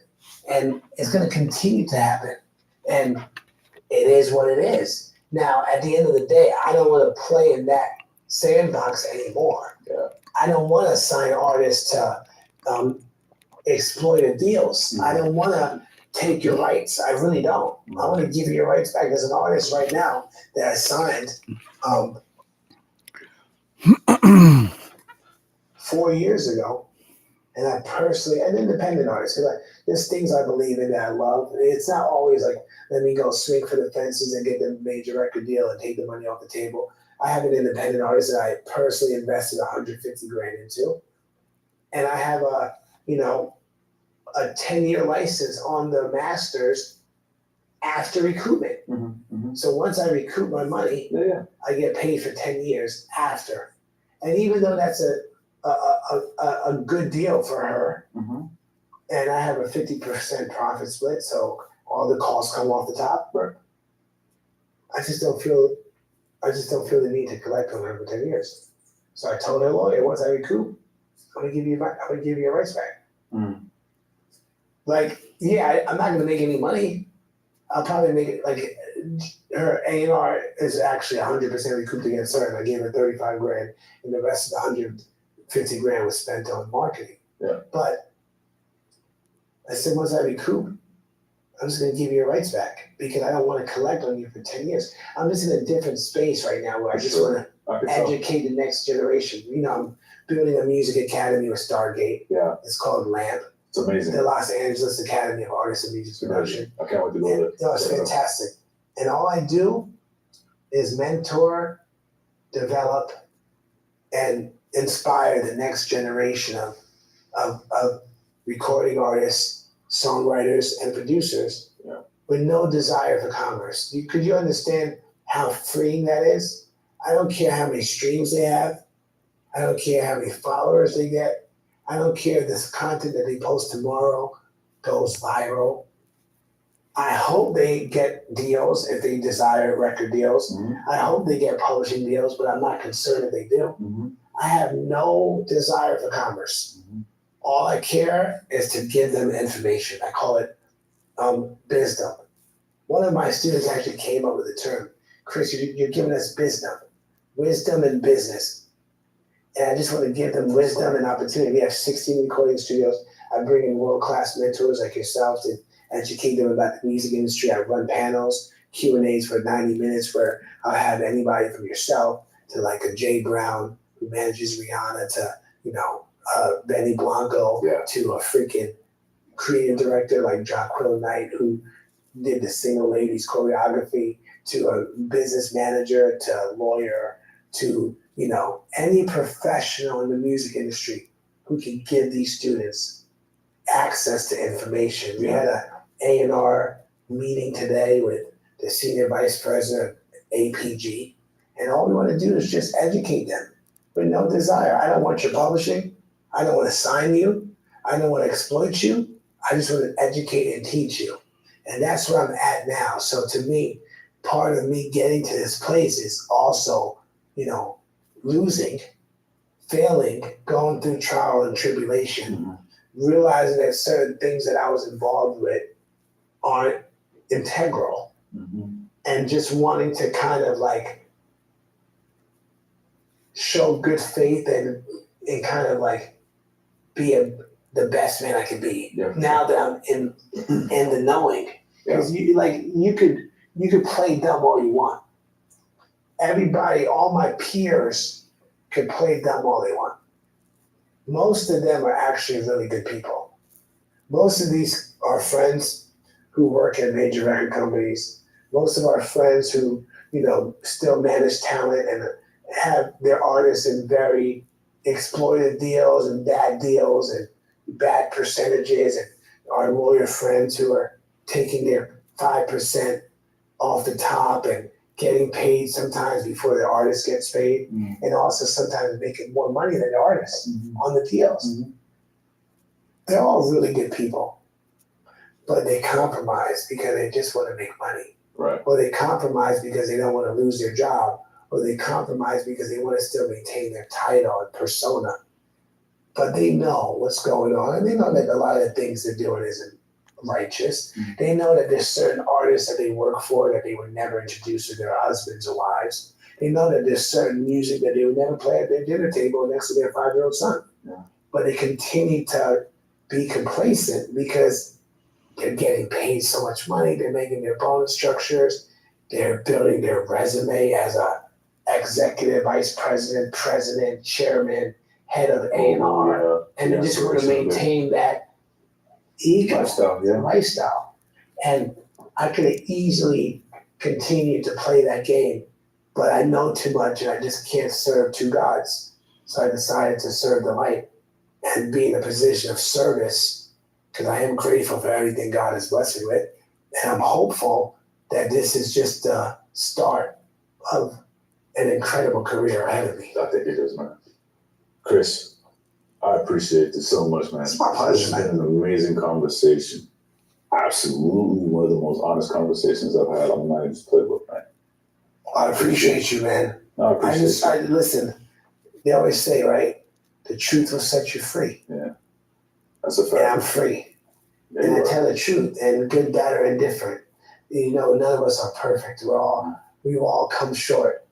and it's going to continue to happen, and it is what it is. Now, at the end of the day, I don't want to play in that sandbox anymore. Yeah. I don't want to sign artists to exploited deals. I don't want to take your rights. I really don't. I want to give you your rights back. There's an artist right now that I signed 4 years ago, and I personally, an independent artist, because there's things I believe in that I love. It's not always like, let me go swing for the fences and get the major record deal and take the money off the table. I have an independent artist that I personally invested 150 grand into, and I have a 10-year license on the masters after recoupment. Mhm. So once I recoup my money, I get paid for 10 years after. And even though that's a good deal for her, Mhm. and I have a 50% profit split, so all the costs come off the top, I just don't feel the need to collect on her for 10 years. So I told her lawyer, once I recoup, I'm gonna give you your rights back. Mm. Like, I'm not gonna make any money. I'll probably make it like her A&R is actually 100% recouped against her, and I gave her 35 grand, and the rest of the 150 grand was spent on marketing. Yeah. But I said, once I recoup, I'm just going to give you your rights back because I don't want to collect on you for 10 years. I'm just in a different space right now where I just want I to can tell. educate the next generation. You know, I'm building a music academy with Stargate. Yeah, It's called LAMP, it's amazing. the Los Angeles Academy of Artists and Music Production. I can't wait to go And, there. no, it's fantastic. And all I do is mentor, develop, and inspire the next generation of recording artists, songwriters, and producers with no desire for commerce. Could you understand how freeing that is? I don't care how many streams they have. I don't care how many followers they get. I don't care if this content that they post tomorrow goes viral. I hope they get deals if they desire record deals. I hope they get publishing deals, but I'm not concerned if they do. I have no desire for commerce. All I care is to give them information. I call it bizdom. One of my students actually came up with the term, Chris, you're giving us bizdom, wisdom in business. And I just want to give them wisdom and opportunity. We have 16 recording studios. I bring in world-class mentors like yourself to educate them about the music industry. I run panels, Q&As for 90 minutes where I'll have anybody from yourself to like a Jay Brown who manages Rihanna to, Benny Blanco to a freaking creative director like Jaquil Knight who did the Single Ladies choreography to a business manager to a lawyer to, any professional in the music industry who can give these students access to information. We had a A&R meeting today with the senior vice president of APG, and all we want to do is just educate them with no desire. I don't want your publishing. I don't want to sign you. I don't want to exploit you. I just want to educate and teach you. And that's where I'm at now. So to me, part of me getting to this place is also, losing, failing, going through trial and tribulation, realizing that certain things that I was involved with aren't integral, and just wanting to kind of like show good faith and kind of like be the best man I could be. Yeah. Now that I'm in the knowing, because you could play dumb all you want. Everybody, all my peers, could play dumb all they want. Most of them are actually really good people. Most of these are friends who work at major record companies. Most of our friends who, still manage talent and have their artists in very exploited deals and bad percentages, and our lawyer friends who are taking their 5% off the top and getting paid sometimes before the artist gets paid, and also sometimes making more money than the artists on the deals. They're all really good people, but they compromise because they just want to make money. Right. Or they compromise because they don't want to lose their job, or they compromise because they want to still maintain their title and persona. But they know what's going on, and they know that a lot of the things they're doing isn't righteous. They know that there's certain artists that they work for that they would never introduce to their husbands or wives. They know that there's certain music that they would never play at their dinner table next to their 5-year-old son. Yeah. But they continue to be complacent because they're getting paid so much money. They're making their bonus structures. They're building their resume as a executive vice president, president, chairman, head of A&R, and they just want to maintain that ego lifestyle. And I could have easily continued to play that game, but I know too much and I just can't serve two gods. So I decided to serve the light and be in a position of service, because I am grateful for everything God has blessed me with. And I'm hopeful that this is just the start of an incredible career ahead of me. I think it is, man. Chris, I appreciate this so much, man. It's my pleasure, This has been an amazing conversation. Absolutely one of the most honest conversations I've had on my name's playbook, man. I appreciate you, man. No, I appreciate Listen, they always say, right? The truth will set you free. That's a fact. And I'm free. Yeah, And I you are. tell the truth, and good, bad, or indifferent. You know, none of us are perfect. We've all come short.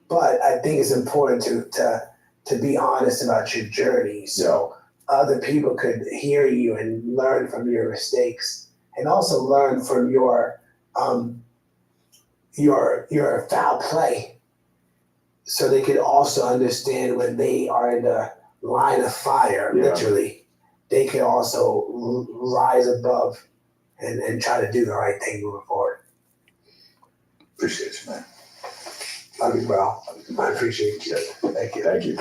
But I think it's important to be honest about your journey, so other people could hear you and learn from your mistakes, and also learn from your foul play, so they could also understand when they are in the line of fire, Yeah. literally, they could also rise above and try to do the right thing moving forward. Appreciate you, man. Love you, bro. I appreciate you. Thank you. Thank you.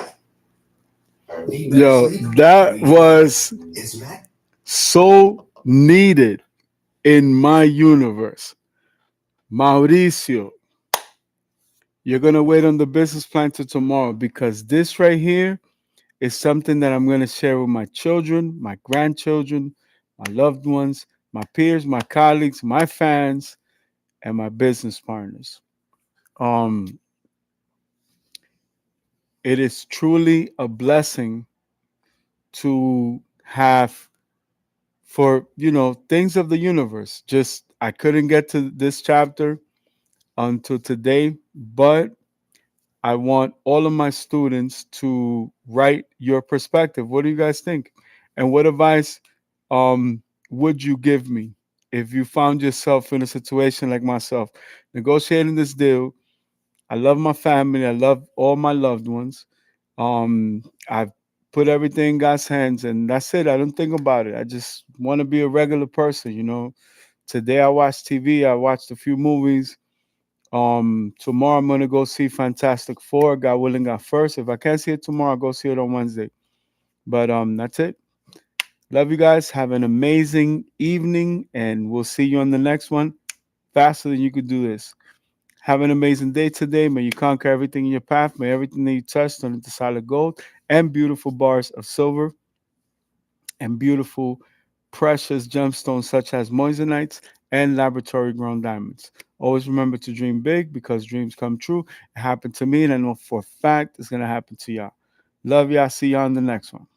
Yo, that was It's Matt. so needed in my universe. Mauricio, you're going to wait on the business plan till tomorrow, because this right here is something that I'm going to share with my children, my grandchildren, my loved ones, my peers, my colleagues, my fans, and my business partners. It is truly a blessing to have, for things of the universe. Just I couldn't get to this chapter until today, but I want all of my students to write your perspective. What do you guys think? And what advice would you give me if you found yourself in a situation like myself, negotiating this deal? I love my family. I love all my loved ones. I've put everything in God's hands, and that's it. I don't think about it. I just want to be a regular person. Today I watched TV. I watched a few movies. Tomorrow I'm gonna go see Fantastic Four. God willing, God first. If I can't see it tomorrow, I'll go see it on Wednesday. But that's it. Love you guys. Have an amazing evening, and we'll see you on the next one. Faster than you could do this. Have an amazing day today. May you conquer everything in your path. May everything that you touch turn into solid gold and beautiful bars of silver and beautiful precious gemstones such as moissanite and laboratory grown diamonds. Always remember to dream big, because dreams come true. It happened to me, and I know for a fact it's going to happen to y'all. Love y'all. See y'all on the next one.